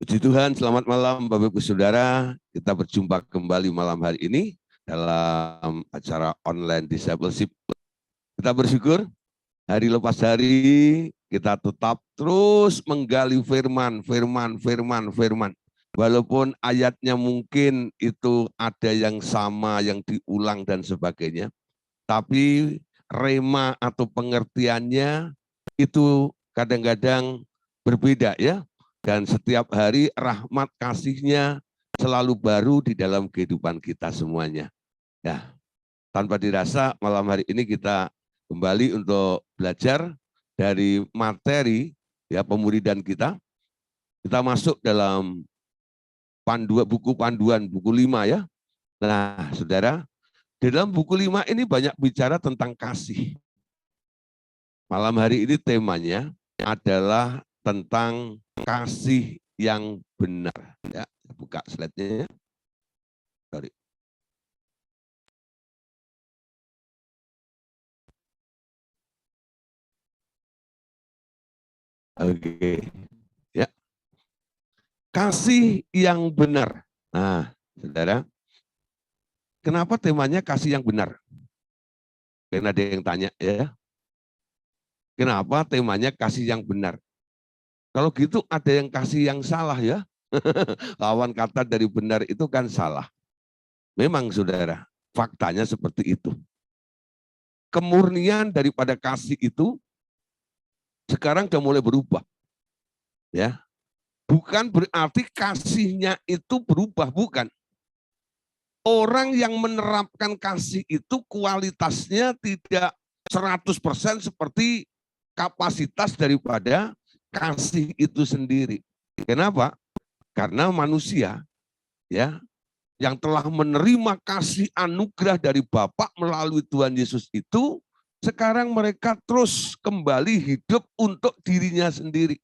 Puji Tuhan, selamat malam Bapak Ibu Saudara. Kita berjumpa kembali malam hari ini dalam acara online discipleship. Kita bersyukur hari lepas hari kita tetap terus menggali firman. Walaupun ayatnya mungkin itu ada yang sama, yang diulang dan sebagainya. Tapi rema atau pengertiannya itu kadang-kadang berbeda ya. Dan setiap hari rahmat kasihnya selalu baru di dalam kehidupan kita semuanya. Ya, tanpa dirasa malam hari ini kita kembali untuk belajar dari materi ya pemuridan kita. Kita masuk dalam buku panduan, buku 5 ya. Nah, saudara, di dalam buku 5 ini banyak bicara tentang kasih. Malam hari ini temanya adalah tentang kasih yang benar. Ya, buka slide-nya. Sorry. Oke. Ya. Kasih yang benar. Nah, saudara, kenapa temanya kasih yang benar? Karena ada yang tanya ya. Kenapa temanya kasih yang benar? Kalau gitu ada yang kasih yang salah ya. Lawan kata dari benar itu kan salah. Memang saudara, faktanya seperti itu. Kemurnian daripada kasih itu sekarang sudah mulai berubah. Ya. Bukan berarti kasihnya itu berubah, bukan. Orang yang menerapkan kasih itu kualitasnya tidak 100% seperti kapasitas daripada kasih itu sendiri. Kenapa? Karena manusia ya yang telah menerima kasih anugerah dari Bapa melalui Tuhan Yesus itu sekarang mereka terus kembali hidup untuk dirinya sendiri,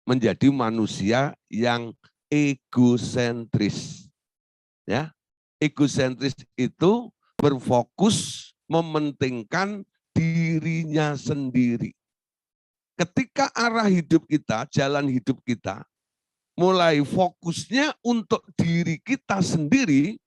menjadi manusia yang egosentris. Ya, egosentris itu berfokus mementingkan dirinya sendiri. Ketika arah hidup kita, jalan hidup kita, mulai fokusnya untuk diri kita sendiri,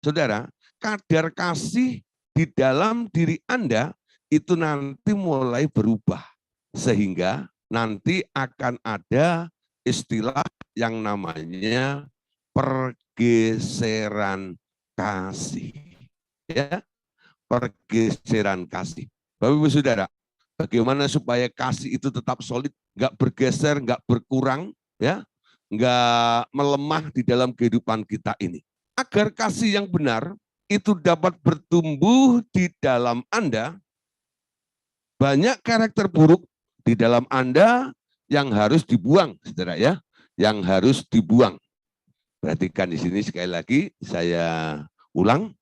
saudara, kadar kasih di dalam diri Anda itu nanti mulai berubah. Sehingga nanti akan ada istilah yang namanya pergeseran kasih. Ya, pergeseran kasih. Bapak Ibu Saudara, bagaimana supaya kasih itu tetap solid, nggak bergeser, nggak berkurang, ya, nggak melemah di dalam kehidupan kita ini. Agar kasih yang benar itu dapat bertumbuh di dalam Anda, banyak karakter buruk di dalam Anda yang harus dibuang, saudara ya, yang harus dibuang. Perhatikan di sini sekali lagi saya ulang.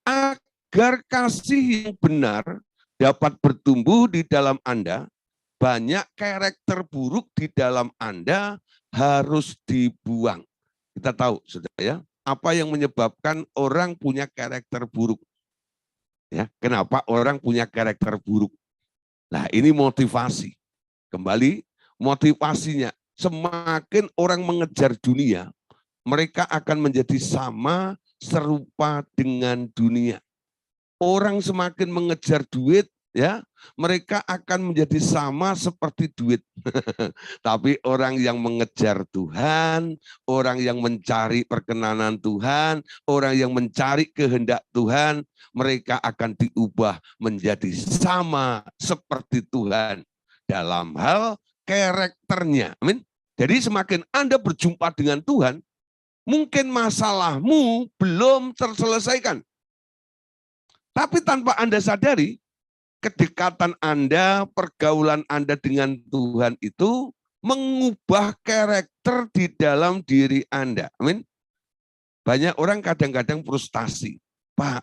Agar kasih yang benar dapat bertumbuh di dalam Anda, banyak karakter buruk di dalam Anda harus dibuang. Kita tahu, saudara ya, apa yang menyebabkan orang punya karakter buruk. Ya, kenapa orang punya karakter buruk? Nah, ini motivasi. Kembali, motivasinya. Semakin orang mengejar dunia, mereka akan menjadi sama serupa dengan dunia. Orang semakin mengejar duit, ya, mereka akan menjadi sama seperti duit. Tapi orang yang mengejar Tuhan, orang yang mencari perkenanan Tuhan, orang yang mencari kehendak Tuhan, mereka akan diubah menjadi sama seperti Tuhan dalam hal karakternya. Amin. Jadi semakin Anda berjumpa dengan Tuhan, mungkin masalahmu belum terselesaikan. Tapi tanpa Anda sadari, kedekatan Anda, pergaulan Anda dengan Tuhan itu mengubah karakter di dalam diri Anda. Amin. Banyak orang kadang-kadang frustasi. Pak,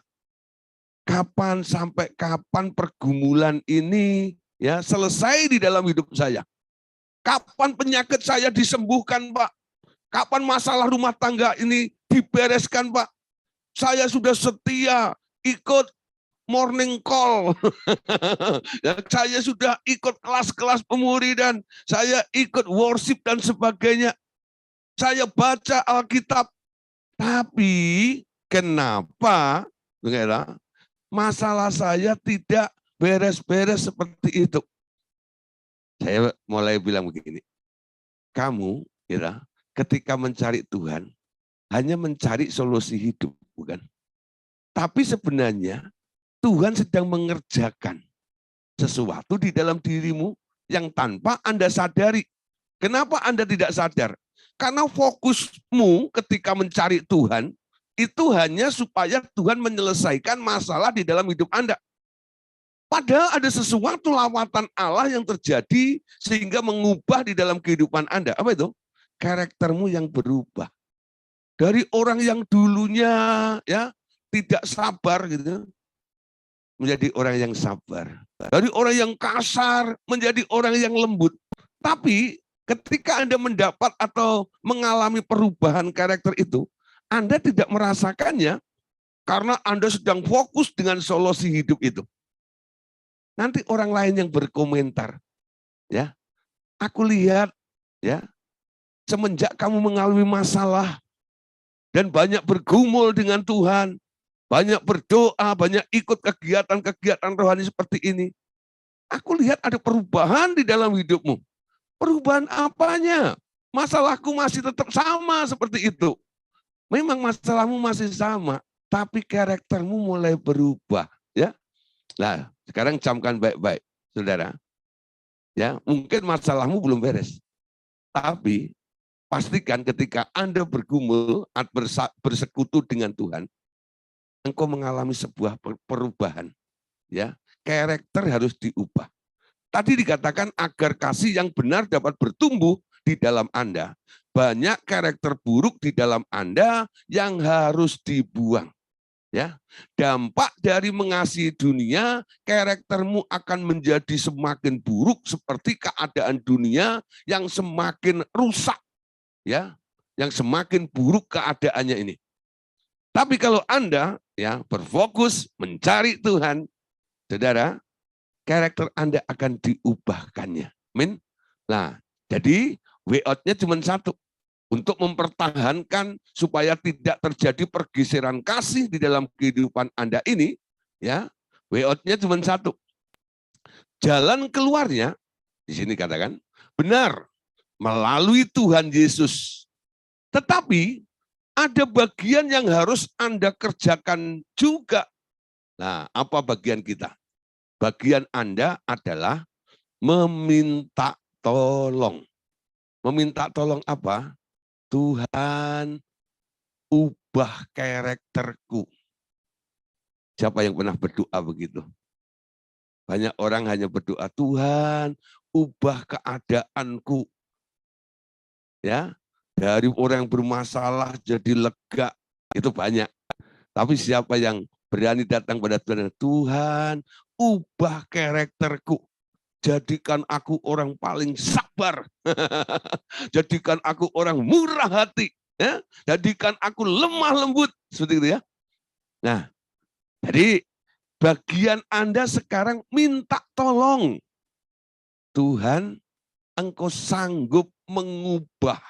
kapan sampai kapan pergumulan ini ya selesai di dalam hidup saya? Kapan penyakit saya disembuhkan, Pak? Kapan masalah rumah tangga ini dibereskan, Pak? Saya sudah setia ikut morning call. Ya, saya sudah ikut kelas-kelas pemuridan, saya ikut worship dan sebagainya. saya baca Alkitab, tapi kenapa masalah saya tidak beres-beres seperti itu? Saya mulai bilang begini, kamu ketika mencari Tuhan, hanya mencari solusi hidup, bukan? Tapi sebenarnya Tuhan sedang mengerjakan sesuatu di dalam dirimu yang tanpa Anda sadari. Kenapa Anda tidak sadar? Karena fokusmu ketika mencari Tuhan, itu hanya supaya Tuhan menyelesaikan masalah di dalam hidup Anda. Padahal ada sesuatu lawatan Allah yang terjadi sehingga mengubah di dalam kehidupan Anda. Apa itu? Karaktermu yang berubah. Dari orang yang dulunya tidak sabar gitu, menjadi orang yang sabar. Dari orang yang kasar menjadi orang yang lembut. Tapi ketika Anda mendapat atau mengalami perubahan karakter itu, Anda tidak merasakannya karena Anda sedang fokus dengan solusi hidup itu. Nanti orang lain yang berkomentar, aku lihat, semenjak kamu mengalami masalah dan banyak bergumul dengan Tuhan, banyak berdoa, banyak ikut kegiatan-kegiatan rohani seperti ini, aku lihat ada perubahan di dalam hidupmu. Perubahan apanya? Masalahku masih tetap sama seperti itu. Memang masalahmu masih sama, tapi karaktermu mulai berubah, Nah, sekarang camkan baik-baik, saudara. Mungkin masalahmu belum beres, tapi pastikan ketika Anda bergumul, bersekutu dengan Tuhan, engkau mengalami sebuah perubahan. Karakter harus diubah. Tadi dikatakan agar kasih yang benar dapat bertumbuh di dalam Anda. Banyak karakter buruk di dalam Anda yang harus dibuang. Dampak dari mengasihi dunia, karaktermu akan menjadi semakin buruk seperti keadaan dunia yang semakin rusak, yang semakin buruk keadaannya ini. Tapi kalau Anda berfokus mencari Tuhan, saudara, karakter Anda akan diubahkannya. Amin. Nah, jadi way out-nya cuma satu. Untuk mempertahankan supaya tidak terjadi pergeseran kasih di dalam kehidupan Anda ini, way out-nya cuma satu. Jalan keluarnya, di sini katakan, benar, melalui Tuhan Yesus. Tetapi ada bagian yang harus Anda kerjakan juga. Nah, apa bagian kita? Bagian Anda adalah meminta tolong. Meminta tolong apa? Tuhan, ubah karakterku. Siapa yang pernah berdoa begitu? Banyak orang hanya berdoa, Tuhan, ubah keadaanku. Dari orang yang bermasalah jadi lega, itu banyak. Tapi siapa yang berani datang pada Tuhan, Tuhan, ubah karakterku. Jadikan aku orang paling sabar. Jadikan aku orang murah hati. Jadikan aku lemah lembut. Seperti itu ya. Nah, jadi bagian Anda sekarang minta tolong. Tuhan, engkau sanggup mengubah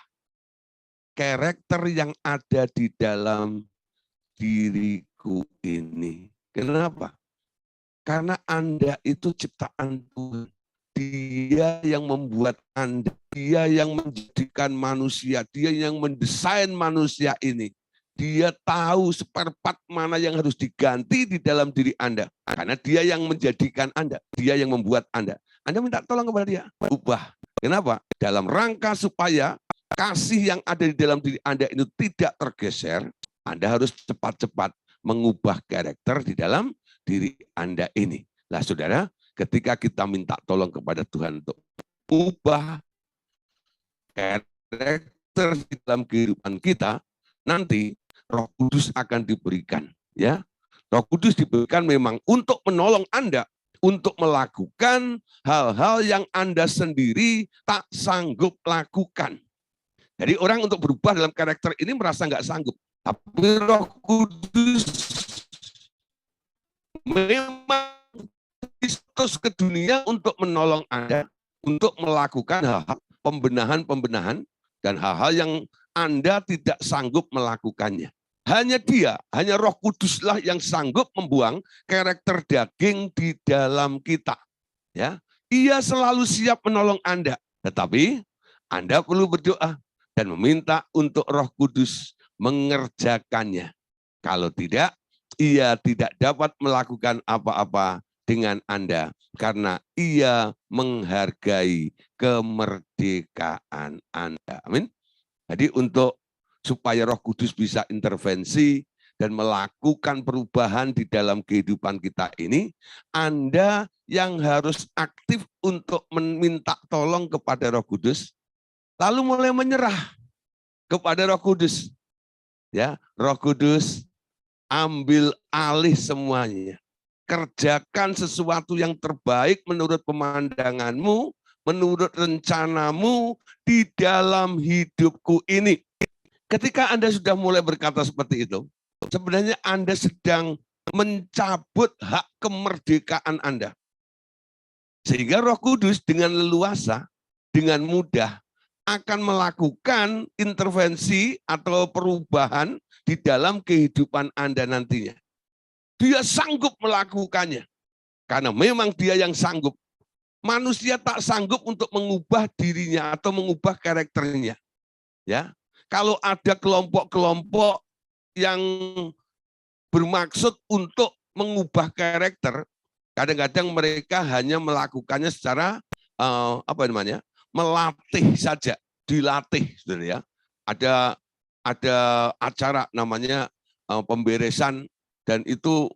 karakter yang ada di dalam diriku ini. Kenapa? Karena Anda itu ciptaan Tuhan. Dia yang membuat Anda, dia yang menjadikan manusia, dia yang mendesain manusia ini. Dia tahu seperempat mana yang harus diganti di dalam diri Anda. Karena dia yang menjadikan Anda, dia yang membuat Anda. Anda minta tolong kepada dia, ubah. Kenapa? Dalam rangka supaya kasih yang ada di dalam diri Anda itu tidak tergeser, Anda harus cepat-cepat mengubah karakter di dalam diri Anda ini. Nah, saudara, ketika kita minta tolong kepada Tuhan untuk ubah karakter di dalam kehidupan kita, nanti Roh Kudus akan diberikan. Roh Kudus diberikan memang untuk menolong Anda, untuk melakukan hal-hal yang Anda sendiri tak sanggup lakukan. Jadi orang untuk berubah dalam karakter ini merasa nggak sanggup. Tapi Roh Kudus memang terus ke dunia untuk menolong Anda, untuk melakukan hal-hal pembenahan-pembenahan dan hal-hal yang Anda tidak sanggup melakukannya. Hanya Roh Kuduslah yang sanggup membuang karakter daging di dalam kita. Ya, Ia selalu siap menolong Anda, tetapi Anda perlu berdoa dan meminta untuk Roh Kudus mengerjakannya. Kalau tidak, Ia tidak dapat melakukan apa-apa dengan Anda karena Ia menghargai kemerdekaan Anda. Amin. Jadi supaya Roh Kudus bisa intervensi dan melakukan perubahan di dalam kehidupan kita ini, Anda yang harus aktif untuk meminta tolong kepada Roh Kudus, lalu mulai menyerah kepada Roh Kudus. Ya, Roh Kudus, ambil alih semuanya. Kerjakan sesuatu yang terbaik menurut pemandanganmu, menurut rencanamu di dalam hidupku ini. Ketika Anda sudah mulai berkata seperti itu, sebenarnya Anda sedang mencabut hak kemerdekaan Anda. Sehingga Roh Kudus dengan leluasa, dengan mudah akan melakukan intervensi atau perubahan di dalam kehidupan Anda nantinya. Dia sanggup melakukannya. Karena memang dia yang sanggup. Manusia tak sanggup untuk mengubah dirinya atau mengubah karakternya. Ya, kalau ada kelompok-kelompok yang bermaksud untuk mengubah karakter, kadang-kadang mereka hanya melakukannya secara melatih saja, dilatih, saudara ya. Ada acara namanya pemberesan dan itu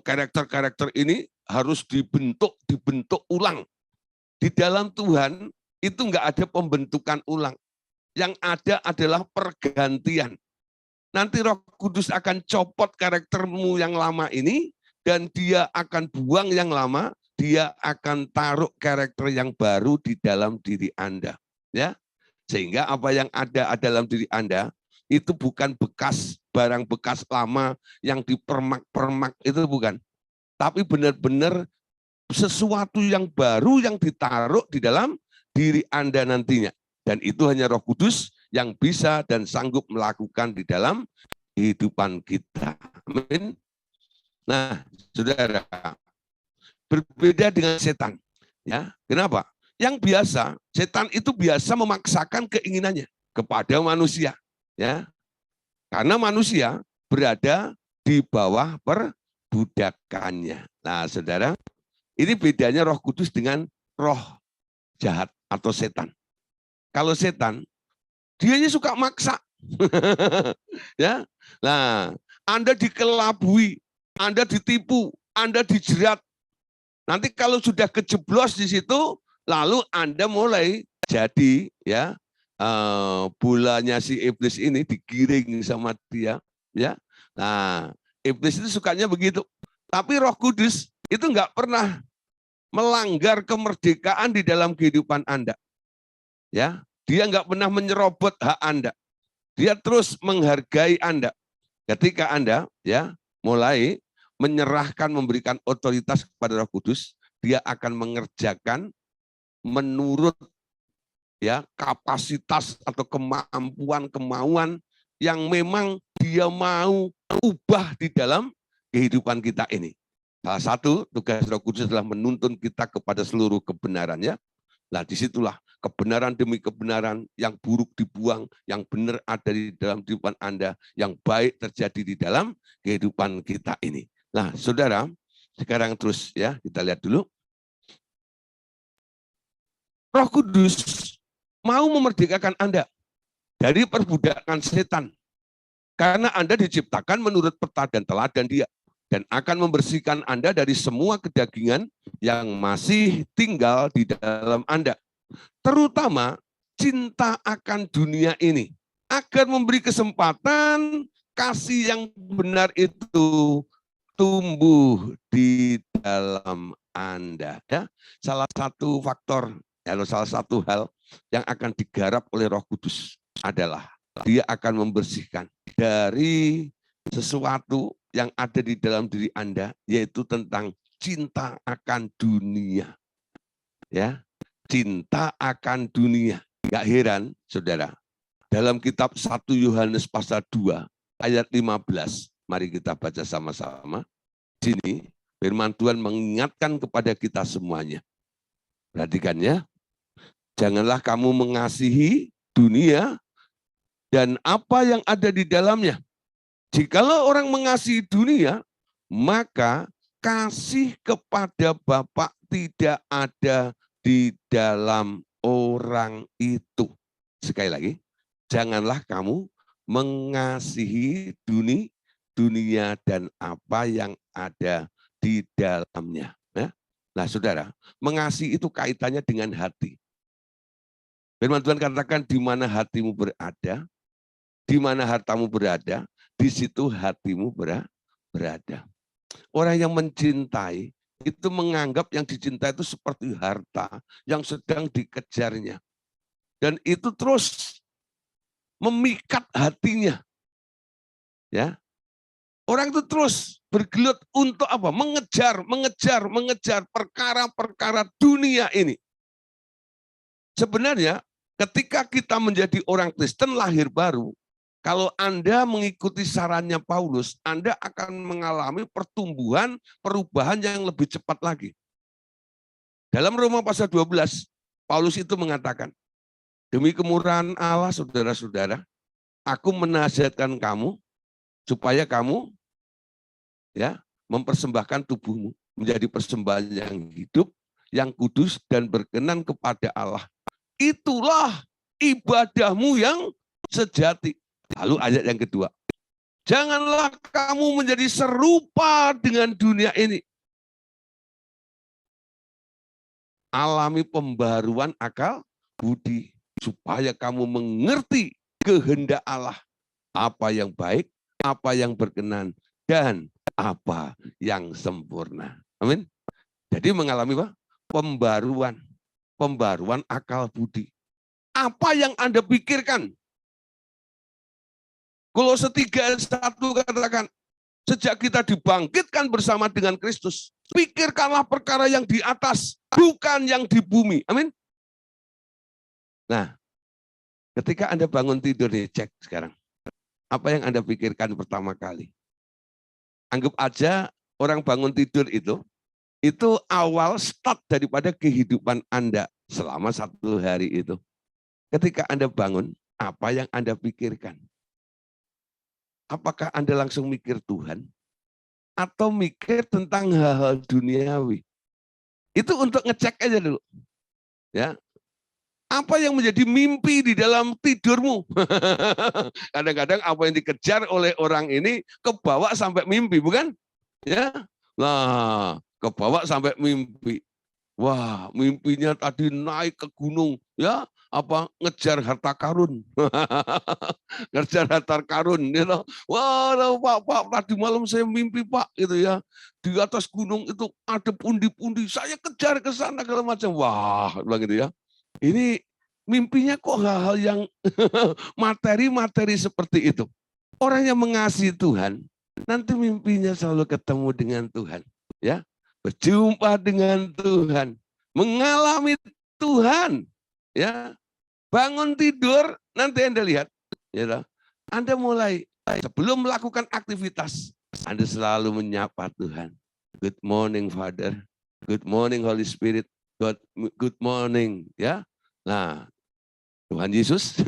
karakter-karakter ini harus dibentuk ulang. Di dalam Tuhan itu enggak ada pembentukan ulang. Yang ada adalah pergantian. Nanti Roh Kudus akan copot karaktermu yang lama ini dan dia akan buang yang lama, dia akan taruh karakter yang baru di dalam diri Anda. Ya, sehingga apa yang ada dalam diri Anda itu bukan barang bekas lama yang dipermak-permak, itu bukan. Tapi benar-benar sesuatu yang baru yang ditaruh di dalam diri Anda nantinya. Dan itu hanya Roh Kudus yang bisa dan sanggup melakukan di dalam kehidupan kita. Amin. Nah, saudara, berbeda dengan setan. Ya, kenapa? Yang biasa, setan itu biasa memaksakan keinginannya kepada manusia. Ya, karena manusia berada di bawah perbudakannya. Nah, saudara, ini bedanya Roh Kudus dengan roh jahat atau setan. Kalau setan, dianya suka maksa. Ya. Nah, Anda dikelabui, Anda ditipu, Anda dijerat. Nanti kalau sudah kejeblos di situ, lalu Anda mulai jadi ya bolanya si iblis ini digiring sama dia, ya. Nah, iblis itu sukanya begitu. Tapi Roh Kudus itu enggak pernah melanggar kemerdekaan di dalam kehidupan Anda. Ya, dia enggak pernah menyerobot hak Anda. Dia terus menghargai Anda. Ketika Anda ya mulai menyerahkan, memberikan otoritas kepada Roh Kudus, dia akan mengerjakan menurut ya kapasitas atau kemampuan yang memang dia mau ubah di dalam kehidupan kita ini. Salah satu tugas Roh Kudus adalah menuntun kita kepada seluruh kebenarannya. Nah, disitulah kebenaran demi kebenaran, yang buruk dibuang, yang benar ada di dalam kehidupan Anda, yang baik terjadi di dalam kehidupan kita ini. Nah, saudara, sekarang terus ya kita lihat dulu. Roh Kudus mau memerdekakan Anda dari perbudakan setan. Karena Anda diciptakan menurut peta dan teladan Dia. Dan akan membersihkan Anda dari semua kedagingan yang masih tinggal di dalam Anda. Terutama cinta akan dunia ini. Agar memberi kesempatan kasih yang benar itu tumbuh di dalam Anda. Ya, salah satu faktor, salah satu hal yang akan digarap oleh Roh Kudus adalah dia akan membersihkan dari sesuatu yang ada di dalam diri Anda, yaitu tentang cinta akan dunia. Ya, cinta akan dunia. Gak heran, saudara, Dalam kitab 1 Yohanes pasal 2 ayat 15. Mari kita baca sama-sama. Di sini firman Tuhan mengingatkan kepada kita semuanya. Perhatikan ya. Janganlah kamu mengasihi dunia dan apa yang ada di dalamnya. Jikalau orang mengasihi dunia, maka kasih kepada Bapa tidak ada di dalam orang itu. Sekali lagi, janganlah kamu mengasihi dunia dan apa yang ada di dalamnya. Nah, saudara, mengasihi itu kaitannya dengan hati. Firman Tuhan katakan, di mana hatimu berada, di mana hartamu berada, di situ hatimu berada. Orang yang mencintai itu menganggap yang dicintai itu seperti harta yang sedang dikejarnya. Dan itu terus memikat hatinya. Ya. Orang itu terus bergelut untuk apa? Mengejar perkara-perkara dunia ini. Sebenarnya ketika kita menjadi orang Kristen lahir baru, kalau Anda mengikuti sarannya Paulus, Anda akan mengalami pertumbuhan, perubahan yang lebih cepat lagi. Dalam Roma pasal 12, Paulus itu mengatakan, demi kemurahan Allah, saudara-saudara, aku menasihatkan kamu, supaya kamu ya mempersembahkan tubuhmu menjadi persembahan yang hidup, yang kudus, dan berkenan kepada Allah. Itulah ibadahmu yang sejati. Lalu ayat yang kedua, janganlah kamu menjadi serupa dengan dunia ini. Alami pembaruan akal budi, supaya kamu mengerti kehendak Allah. Apa yang baik, apa yang berkenan, dan apa yang sempurna. Amin. Jadi mengalami apa? Pembaruan akal budi. Apa yang Anda pikirkan? Kolose 3:1 katakan, sejak kita dibangkitkan bersama dengan Kristus, pikirkanlah perkara yang di atas, bukan yang di bumi. Amin. Nah, ketika Anda bangun tidur nih, cek sekarang. Apa yang Anda pikirkan pertama kali? Anggap aja orang bangun tidur itu awal start daripada kehidupan Anda selama 1 hari itu. Ketika Anda bangun, apa yang Anda pikirkan? Apakah Anda langsung mikir Tuhan? Atau mikir tentang hal-hal duniawi? Itu untuk ngecek aja dulu. Ya. Apa yang menjadi mimpi di dalam tidurmu? Kadang-kadang apa yang dikejar oleh orang ini kebawa sampai mimpi, bukan? Ya. Nah, kebawa sampai mimpi. Wah, mimpinya tadi naik ke gunung, ya, ngejar harta karun. Ngejar harta karun, gitu. Wah, Pak, tadi malam saya mimpi, Pak, gitu ya. Di atas gunung itu ada pundi-pundi, saya kejar ke sana segala macam. Wah, bilang gitu ya. Ini mimpinya kok hal-hal yang materi-materi seperti itu. Orang yang mengasihi Tuhan, nanti mimpinya selalu ketemu dengan Tuhan, ya. Berjumpa dengan Tuhan, mengalami Tuhan, ya. Bangun tidur, nanti Anda lihat, ya, Anda mulai sebelum melakukan aktivitas, Anda selalu menyapa Tuhan. Good morning, Father. Good morning, Holy Spirit. Good morning, ya. Nah, Tuhan Yesus.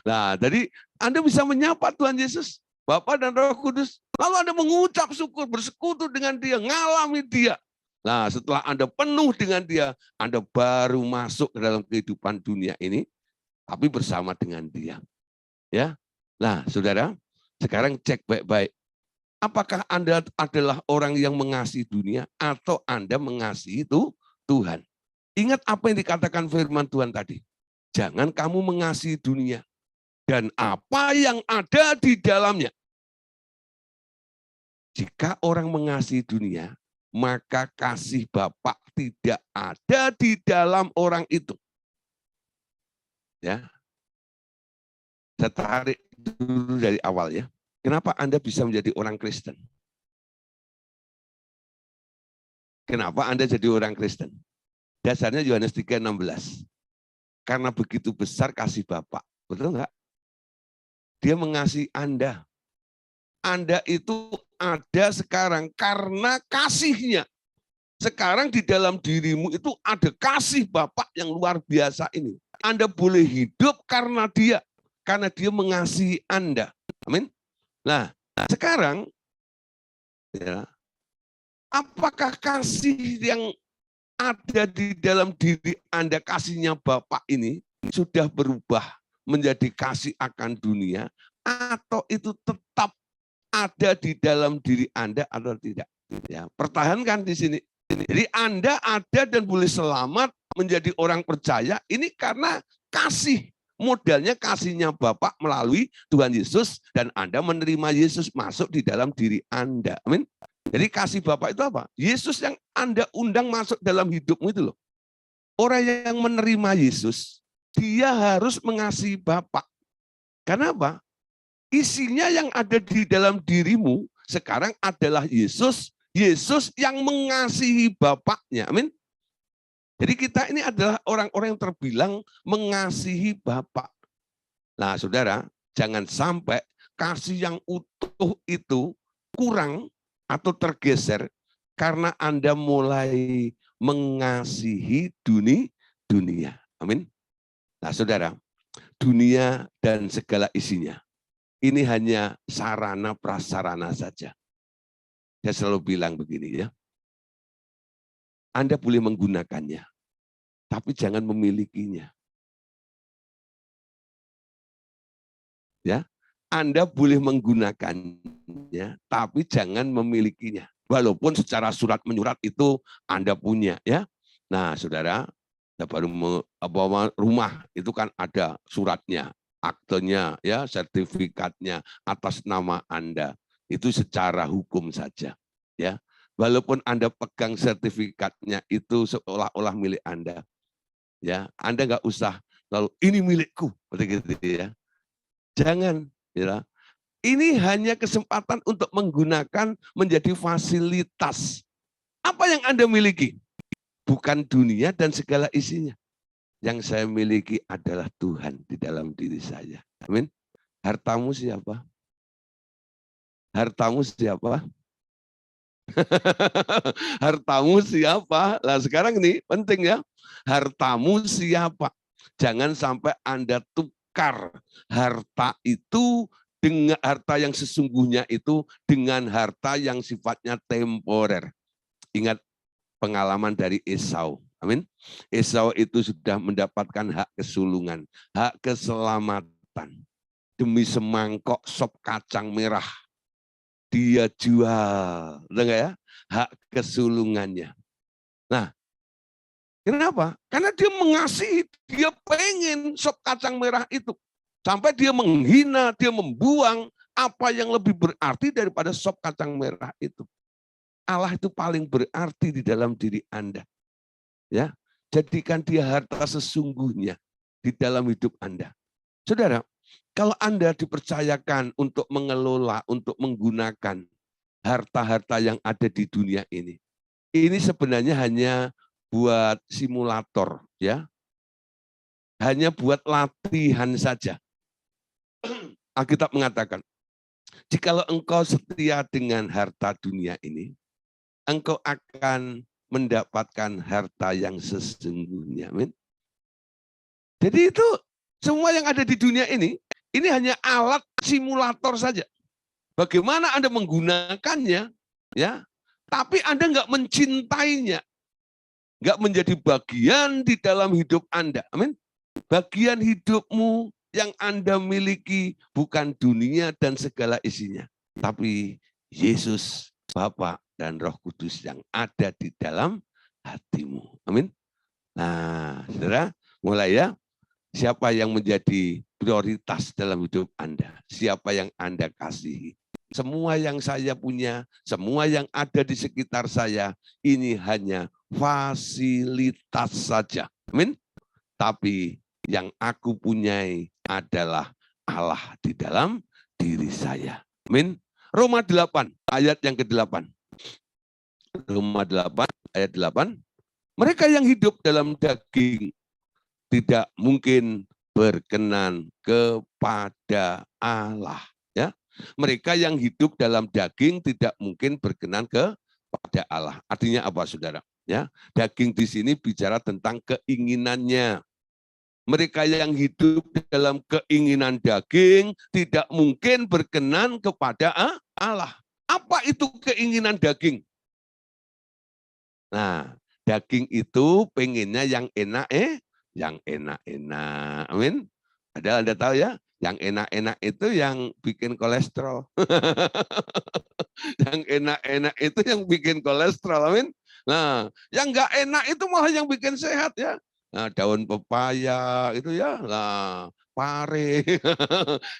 Nah, jadi Anda bisa menyapa Tuhan Yesus, Bapa dan Roh Kudus. Lalu Anda mengucap syukur, bersekutu dengan dia, ngalami dia. Nah, setelah Anda penuh dengan dia, Anda baru masuk ke dalam kehidupan dunia ini, tapi bersama dengan dia. Ya. Nah, saudara, sekarang cek baik-baik. Apakah Anda adalah orang yang mengasihi dunia atau Anda mengasihi itu Tuhan? Ingat apa yang dikatakan firman Tuhan tadi. Jangan kamu mengasihi dunia dan apa yang ada di dalamnya. Jika orang mengasihi dunia, maka kasih Bapa tidak ada di dalam orang itu. Ya. Saya tarik dulu dari awal ya. Kenapa Anda bisa menjadi orang Kristen? Kenapa Anda jadi orang Kristen? Dasarnya Yohanes 3:16. Karena begitu besar kasih Bapa. Betul enggak? Dia mengasihi Anda. Anda itu ada sekarang karena kasihnya. Sekarang di dalam dirimu itu ada kasih Bapa yang luar biasa ini. Anda boleh hidup karena dia mengasihi Anda. Amin. Nah, sekarang ya, apakah kasih yang ada di dalam diri Anda, kasihnya Bapa ini sudah berubah menjadi kasih akan dunia, atau itu tetap ada di dalam diri Anda atau tidak? Ya, pertahankan di sini. Jadi Anda ada dan boleh selamat menjadi orang percaya ini karena kasih. Modalnya kasihnya Bapa melalui Tuhan Yesus, dan Anda menerima Yesus masuk di dalam diri Anda. Amin. Jadi kasih Bapa itu apa? Yesus yang Anda undang masuk dalam hidupmu itu loh. Orang yang menerima Yesus, dia harus mengasihi Bapa. Karena apa? Isinya yang ada di dalam dirimu sekarang adalah Yesus. Yesus yang mengasihi Bapaknya. Amin. Jadi kita ini adalah orang-orang yang terbilang mengasihi Bapa. Nah, saudara, jangan sampai kasih yang utuh itu kurang atau tergeser karena Anda mulai mengasihi dunia. Amin. Nah, saudara, dunia dan segala isinya ini hanya sarana prasarana saja. Saya selalu bilang begini ya. Anda boleh menggunakannya, tapi jangan memilikinya. Ya, Anda boleh menggunakannya, tapi jangan memilikinya. Walaupun secara surat menyurat itu Anda punya, ya. Nah, saudara, baru rumah itu kan ada suratnya, aktenya, ya, sertifikatnya atas nama Anda. Itu secara hukum saja, ya. Walaupun Anda pegang sertifikatnya itu seolah-olah milik Anda, ya, Anda nggak usah lalu ini milikku, begitu ya. Jangan, ya. Ini hanya kesempatan untuk menggunakan menjadi fasilitas. Apa yang Anda miliki? Bukan dunia dan segala isinya. Yang saya miliki adalah Tuhan di dalam diri saya. Amin. Hartamu siapa? Hartamu siapa? Hartamu siapa? Nah, sekarang ini penting ya. Hartamu siapa? Jangan sampai Anda tukar harta itu dengan harta yang sesungguhnya itu dengan harta yang sifatnya temporer. Ingat pengalaman dari Esau. Amin. Esau itu sudah mendapatkan hak kesulungan, hak keselamatan. Demi semangkok sop kacang merah dia jual, enggak ya? Hak kesulungannya. Nah, kenapa? Karena dia mengasihi, dia pengen sop kacang merah itu. Sampai dia menghina, dia membuang apa yang lebih berarti daripada sop kacang merah itu. Allah itu paling berarti di dalam diri Anda. Ya, jadikan dia harta sesungguhnya di dalam hidup Anda. Saudara, kalau Anda dipercayakan untuk mengelola, untuk menggunakan harta-harta yang ada di dunia ini sebenarnya hanya buat simulator, ya, hanya buat latihan saja. Alkitab mengatakan, jikalau engkau setia dengan harta dunia ini, engkau akan mendapatkan harta yang sesungguhnya. Amin. Jadi itu semua yang ada di dunia ini hanya alat simulator saja. Bagaimana Anda menggunakannya, ya? Tapi Anda nggak mencintainya, nggak menjadi bagian di dalam hidup Anda. Amin. Bagian hidupmu yang Anda miliki bukan dunia dan segala isinya, tapi Yesus, Bapa dan Roh Kudus yang ada di dalam hatimu. Amin. Nah, saudara, mulai ya. Siapa yang menjadi prioritas dalam hidup Anda? Siapa yang Anda kasihi? Semua yang saya punya, semua yang ada di sekitar saya, ini hanya fasilitas saja. Amin. Tapi yang aku punyai adalah Allah di dalam diri saya. Amin. Roma 8 ayat yang ke-8. Roma 8 ayat 8. Mereka yang hidup dalam daging tidak mungkin berkenan kepada Allah. Ya, mereka yang hidup dalam daging tidak mungkin berkenan kepada Allah. Artinya apa, saudara? Ya, daging di sini bicara tentang keinginannya. Mereka yang hidup dalam keinginan daging tidak mungkin berkenan kepada Allah. Apa itu keinginan daging? Nah, daging itu pengennya yang enak, yang enak-enak. Amin. Ada Anda tahu ya, yang enak-enak itu yang bikin kolesterol. Yang enak-enak itu yang bikin kolesterol. Amin. Nah, yang enggak enak itu malah yang bikin sehat ya. Nah, daun pepaya itu ya, nah, pare.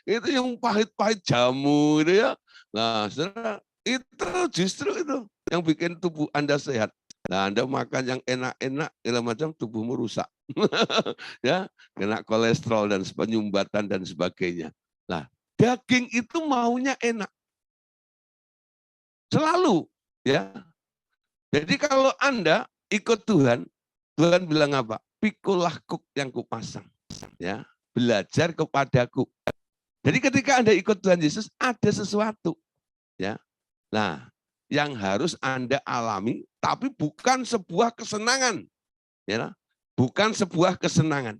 Itu yang pahit-pahit jamu itu ya. Nah, saudara, itu justru itu yang bikin tubuh Anda sehat. Nah, Anda makan yang enak-enak, segala macam tubuhmu rusak. Ya, kena kolesterol dan penyumbatan dan sebagainya. Nah, daging itu maunya enak. Selalu, ya. Jadi kalau Anda ikut Tuhan, Tuhan bilang apa? Pikulah kuk yang kupasang. Ya, belajar kepadaku. Jadi ketika Anda ikut Tuhan Yesus, ada sesuatu. Ya. Nah, yang harus Anda alami, tapi bukan sebuah kesenangan. Ya, bukan sebuah kesenangan.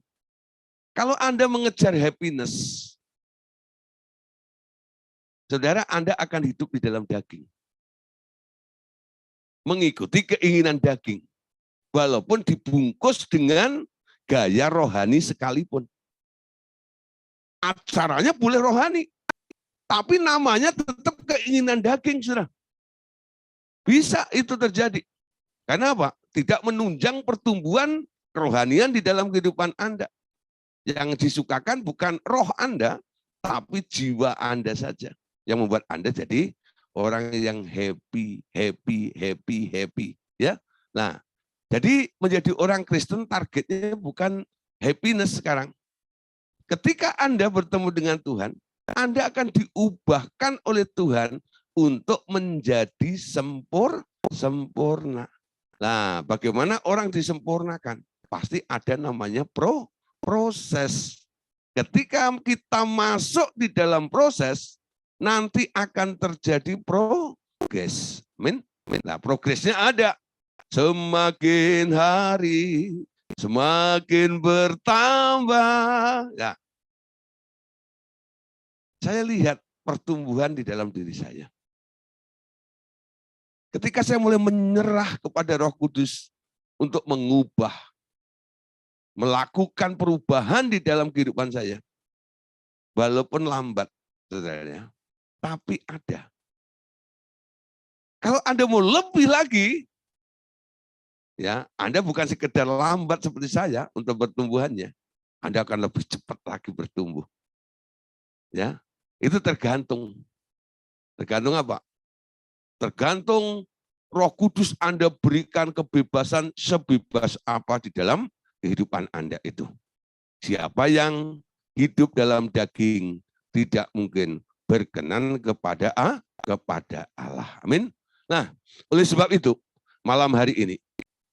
Kalau Anda mengejar happiness, saudara, Anda akan hidup di dalam daging. Mengikuti keinginan daging. Walaupun dibungkus dengan gaya rohani sekalipun. Acaranya boleh rohani, tapi namanya tetap keinginan daging, saudara. Bisa itu terjadi. Karena apa? Tidak menunjang pertumbuhan kerohanian di dalam kehidupan Anda. Yang disukakan bukan roh Anda, tapi jiwa Anda saja. Yang membuat Anda jadi orang yang happy, happy, happy, happy. Ya, nah, jadi menjadi orang Kristen targetnya bukan happiness sekarang. Ketika Anda bertemu dengan Tuhan, Anda akan diubahkan oleh Tuhan untuk menjadi sempurna. Nah, bagaimana orang disempurnakan? Pasti ada namanya proses. Ketika kita masuk di dalam proses, nanti akan terjadi progres. Amin. Nah, progresnya ada. Semakin hari, semakin bertambah. Ya. Saya lihat pertumbuhan di dalam diri saya. Ketika saya mulai menyerah kepada Roh Kudus untuk mengubah, melakukan perubahan di dalam kehidupan saya, walaupun lambat, saudara, tapi ada. Kalau Anda mau lebih lagi, ya, Anda bukan sekedar lambat seperti saya untuk pertumbuhannya, Anda akan lebih cepat lagi bertumbuh. Ya, itu tergantung apa? Tergantung Roh Kudus Anda berikan kebebasan sebebas apa di dalam kehidupan Anda itu. Siapa yang hidup dalam daging tidak mungkin berkenan kepada Allah. Amin. Nah, oleh sebab itu, malam hari ini,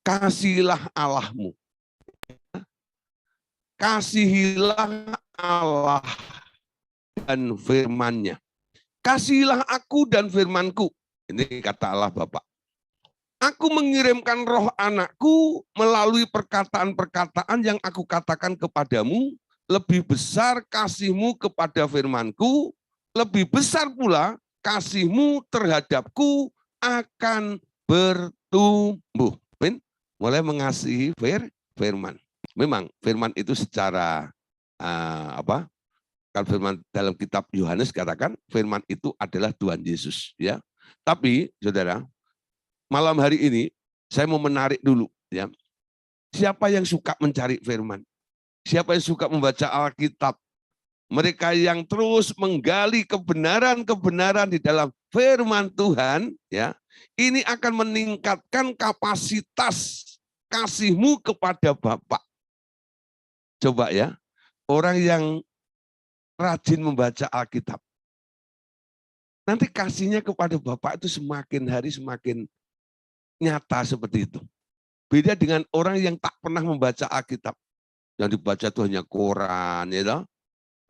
kasihilah Allahmu. Kasihilah Allah dan firman-Nya. Kasihilah aku dan firman-Ku. Ini kata Allah Bapa. Aku mengirimkan roh anakku melalui perkataan-perkataan yang aku katakan kepadamu, lebih besar kasihmu kepada firman-Ku, lebih besar pula kasihmu terhadapku akan bertumbuh. Mulai mengasihi firman. Memang firman itu secara kalau firman dalam kitab Yohanes katakan firman itu adalah Tuhan Yesus, ya. Tapi saudara, malam hari ini saya mau menarik dulu, ya. Siapa yang suka mencari firman? Siapa yang suka membaca Alkitab? Mereka yang terus menggali kebenaran-kebenaran di dalam firman Tuhan, ya. Ini akan meningkatkan kapasitas kasihmu kepada Bapa. Coba ya, orang yang rajin membaca Alkitab, nanti kasihnya kepada Bapak itu semakin hari semakin nyata seperti itu. Beda dengan orang yang tak pernah membaca Alkitab. Yang dibaca itu hanya koran, ya toh?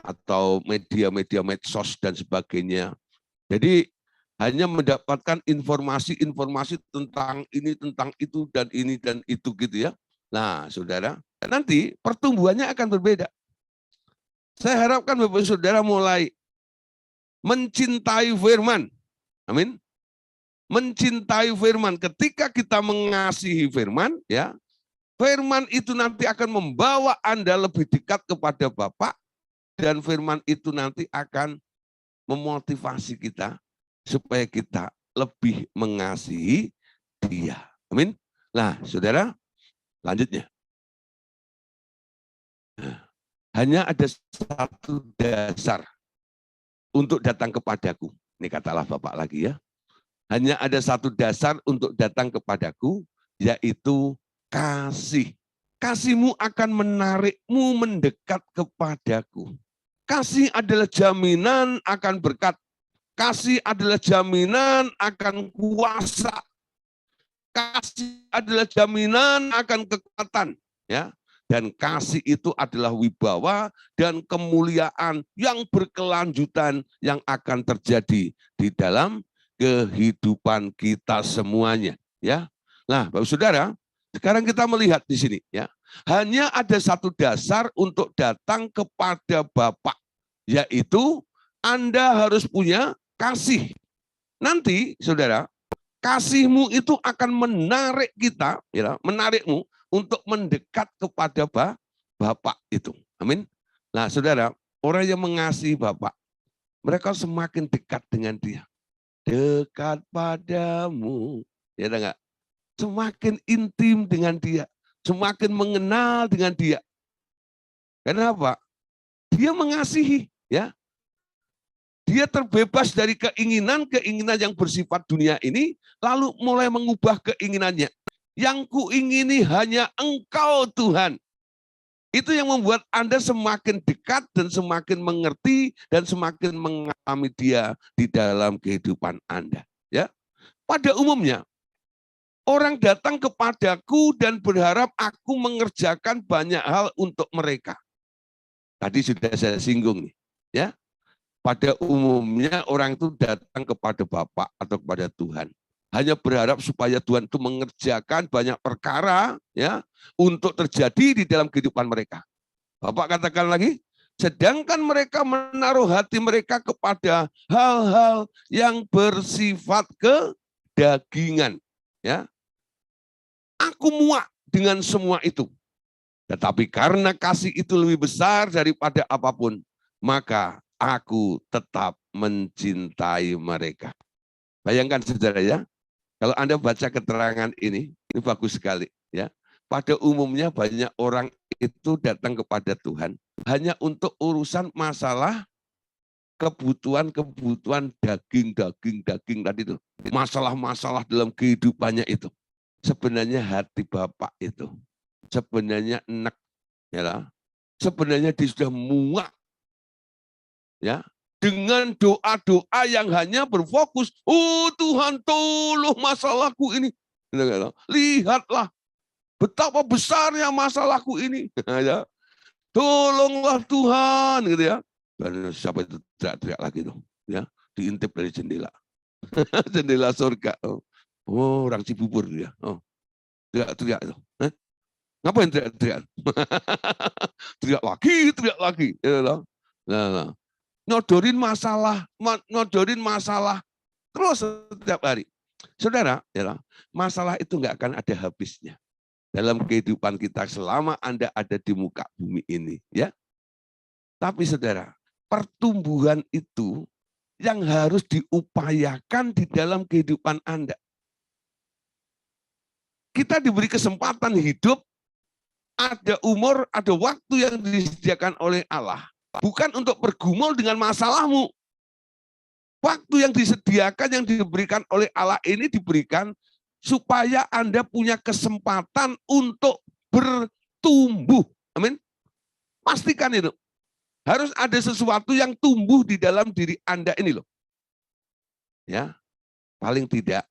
Atau media-media medsos dan sebagainya. Jadi hanya mendapatkan informasi-informasi tentang ini, tentang itu, dan ini, dan itu gitu ya. Nah, saudara, nanti pertumbuhannya akan berbeda. Saya harapkan Bapak Saudara mulai mencintai firman. Amin. Mencintai firman. Ketika kita mengasihi firman, ya, firman itu nanti akan membawa Anda lebih dekat kepada Bapa, dan firman itu nanti akan memotivasi kita supaya kita lebih mengasihi Dia. Amin. Nah, saudara, lanjutnya. Hanya ada satu dasar untuk datang kepadaku. Ini katalah Bapak lagi ya. Hanya ada satu dasar untuk datang kepadaku, yaitu kasih. Kasihmu akan menarikmu mendekat kepadaku. Kasih adalah jaminan akan berkat. Kasih adalah jaminan akan kuasa. Kasih adalah jaminan akan kekuatan, ya. Dan kasih itu adalah wibawa dan kemuliaan yang berkelanjutan yang akan terjadi di dalam kehidupan kita semuanya, ya. Nah, Bapak Saudara, sekarang kita melihat di sini, ya. Hanya ada satu dasar untuk datang kepada Bapa, yaitu Anda harus punya kasih. Nanti, saudara, kasihmu itu akan menarik kita, ya, menarikmu untuk mendekat kepada Bapak itu. Amin. Nah, saudara, orang yang mengasihi Bapak, mereka semakin dekat dengan Dia. Dekat padamu, ya enggak? Semakin intim dengan Dia, semakin mengenal dengan Dia. Kenapa? Dia mengasihi, ya. Dia terbebas dari keinginan-keinginan yang bersifat dunia ini, lalu mulai mengubah keinginannya. Yang kuingini hanya Engkau, Tuhan. Itu yang membuat Anda semakin dekat dan semakin mengerti dan semakin mengalami Dia di dalam kehidupan Anda. Ya, pada umumnya orang datang kepadaku dan berharap aku mengerjakan banyak hal untuk mereka. Tadi sudah saya singgung nih, ya. Pada umumnya orang itu datang kepada Bapa atau kepada Tuhan hanya berharap supaya Tuhan itu mengerjakan banyak perkara, ya, untuk terjadi di dalam kehidupan mereka. Bapak katakan lagi, sedangkan mereka menaruh hati mereka kepada hal-hal yang bersifat kedagingan, ya. Aku muak dengan semua itu. Tetapi karena kasih itu lebih besar daripada apapun, maka aku tetap mencintai mereka. Bayangkan saudara ya, kalau Anda baca keterangan ini bagus sekali ya. Pada umumnya banyak orang itu datang kepada Tuhan hanya untuk urusan masalah kebutuhan daging tadi itu. Masalah-masalah dalam kehidupannya itu. Sebenarnya hati Bapak itu sebenarnya enak, ya. Sebenarnya dia sudah muak, ya, dengan doa-doa yang hanya berfokus, oh Tuhan tolong masalahku ini. Lihatlah betapa besarnya masalahku ini. Ya. Tolonglah Tuhan, gitu ya. Dan siapa itu teriak-teriak lagi tuh, ya, diintip dari jendela. Jendela surga. Oh, orang Cibubur dia. Oh, teriak-teriak itu. Ngapain teriak-teriak? Teriak lagi. Ya, nah. Nyodorin masalah terus setiap hari. Saudara, ya, masalah itu nggak akan ada habisnya dalam kehidupan kita selama Anda ada di muka bumi ini, ya. Tapi saudara, pertumbuhan itu yang harus diupayakan di dalam kehidupan Anda. Kita diberi kesempatan hidup, ada umur, ada waktu yang disediakan oleh Allah. Bukan untuk bergumul dengan masalahmu. Waktu yang disediakan, yang diberikan oleh Allah ini diberikan supaya Anda punya kesempatan untuk bertumbuh. Amin. Pastikan itu. Harus ada sesuatu yang tumbuh di dalam diri Anda ini loh. Ya, paling tidak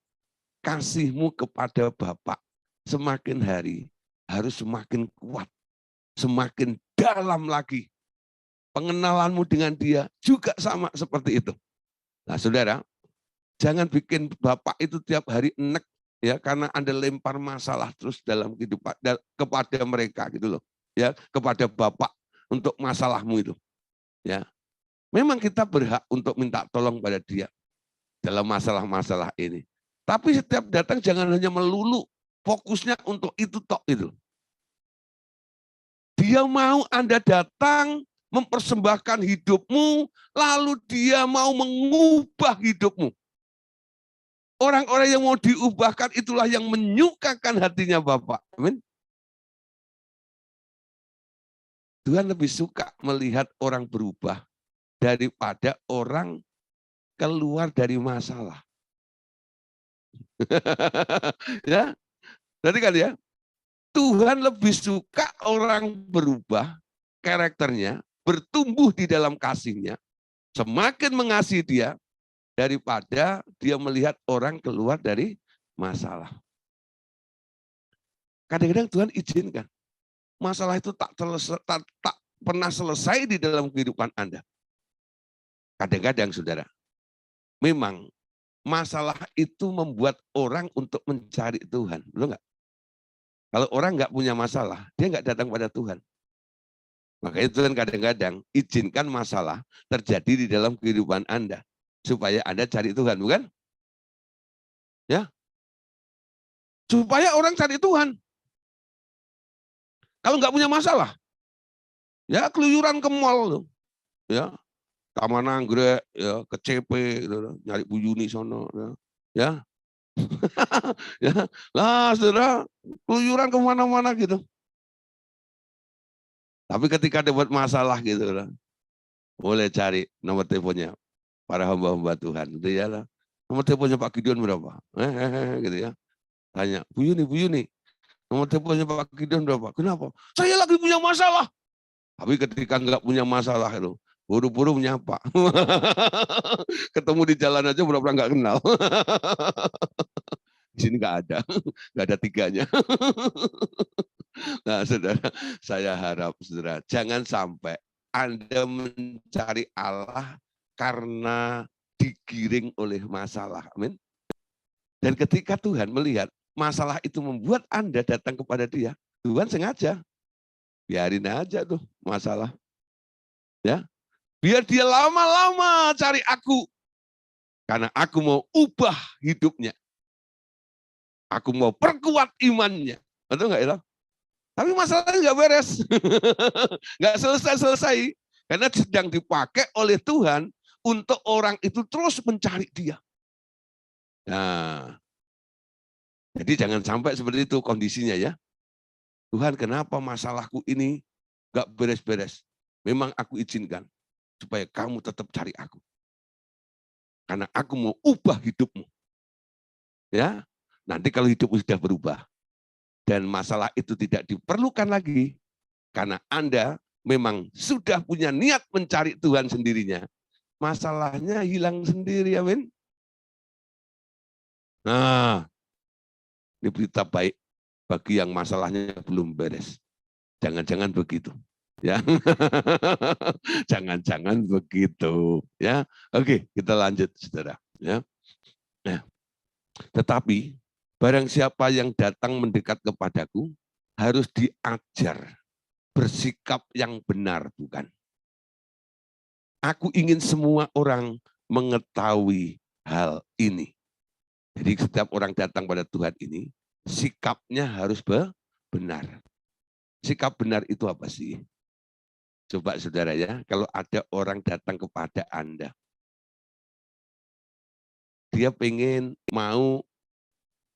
kasihmu kepada Bapa semakin hari harus semakin kuat. semakin dalam lagi. Pengenalanmu dengan dia juga sama seperti itu. Nah, saudara, jangan bikin Bapak itu tiap hari enek ya karena Anda lempar masalah terus dalam kehidupan kepada mereka gitu loh. Ya, kepada Bapak untuk masalahmu itu. Ya. Memang kita berhak untuk minta tolong pada dia dalam masalah-masalah ini. Tapi setiap datang jangan hanya melulu fokusnya untuk itu tok itu. Dia mau Anda datang mempersembahkan hidupmu, lalu dia mau mengubah hidupmu. Orang-orang yang mau diubahkan itulah yang menyukakan hatinya Bapak. Amin. Tuhan lebih suka melihat orang berubah daripada orang keluar dari masalah. Ya, berarti kan ya, Tuhan lebih suka orang berubah karakternya, bertumbuh di dalam kasihnya, semakin mengasihi dia, daripada dia melihat orang keluar dari masalah. Kadang-kadang Tuhan izinkan. Masalah itu tak pernah selesai di dalam kehidupan Anda. Kadang-kadang saudara, memang masalah itu membuat orang untuk mencari Tuhan. Betul nggak? Kalau orang nggak punya masalah, dia nggak datang pada Tuhan. Makanya Tuhan kadang-kadang izinkan masalah terjadi di dalam kehidupan Anda. Supaya Anda cari Tuhan, bukan? Ya, supaya orang cari Tuhan. Kalau nggak punya masalah, ya keluyuran ke mall, ya, Taman Anggrek, ya, ke CP, gitu, nyari Bu Yuni sono, ya, ya, lah, saudara, keluyuran kemana-mana gitu. Tapi ketika dapat masalah gitu, boleh cari nomor teleponnya para hamba-hamba Tuhan, gitu ya lah. Nomor teleponnya Pak Gideon berapa? Gitu ya. Tanya, Bu Yuni, nomor teleponnya Pak Gideon berapa? Kenapa? Saya lagi punya masalah. Tapi ketika nggak punya masalah itu, buru-buru menyapa. Ketemu di jalan aja pura-pura nggak kenal. Di sini nggak ada tiganya. Nah, saudara, saya harap saudara jangan sampai Anda mencari Allah karena digiring oleh masalah. Amin. Dan ketika Tuhan melihat masalah itu membuat Anda datang kepada Dia, Tuhan sengaja biarin aja tuh masalah. Ya, biar dia lama-lama cari aku. Karena aku mau ubah hidupnya. Aku mau perkuat imannya. Betul nggak ya? Tapi masalahnya nggak beres. Nggak selesai-selesai. Karena sedang dipakai oleh Tuhan untuk orang itu terus mencari dia. Nah, jadi jangan sampai seperti itu kondisinya ya. Tuhan, kenapa masalahku ini nggak beres-beres? Memang aku izinkan supaya kamu tetap cari aku. Karena aku mau ubah hidupmu. Ya, nanti kalau hidupmu sudah berubah dan masalah itu tidak diperlukan lagi karena Anda memang sudah punya niat mencari Tuhan sendirinya, masalahnya hilang sendiri, amin. Nah, ini berita baik bagi yang masalahnya belum beres. Jangan-jangan begitu. Ya, jangan-jangan begitu. Ya, oke, kita lanjut, saudara. Ya, nah, tetapi barang siapa yang datang mendekat kepadaku harus diajar bersikap yang benar, bukan? Aku ingin semua orang mengetahui hal ini. Jadi setiap orang datang pada Tuhan ini, sikapnya harus benar. Sikap benar itu apa sih? Coba saudara ya, kalau ada orang datang kepada Anda, dia pengen mau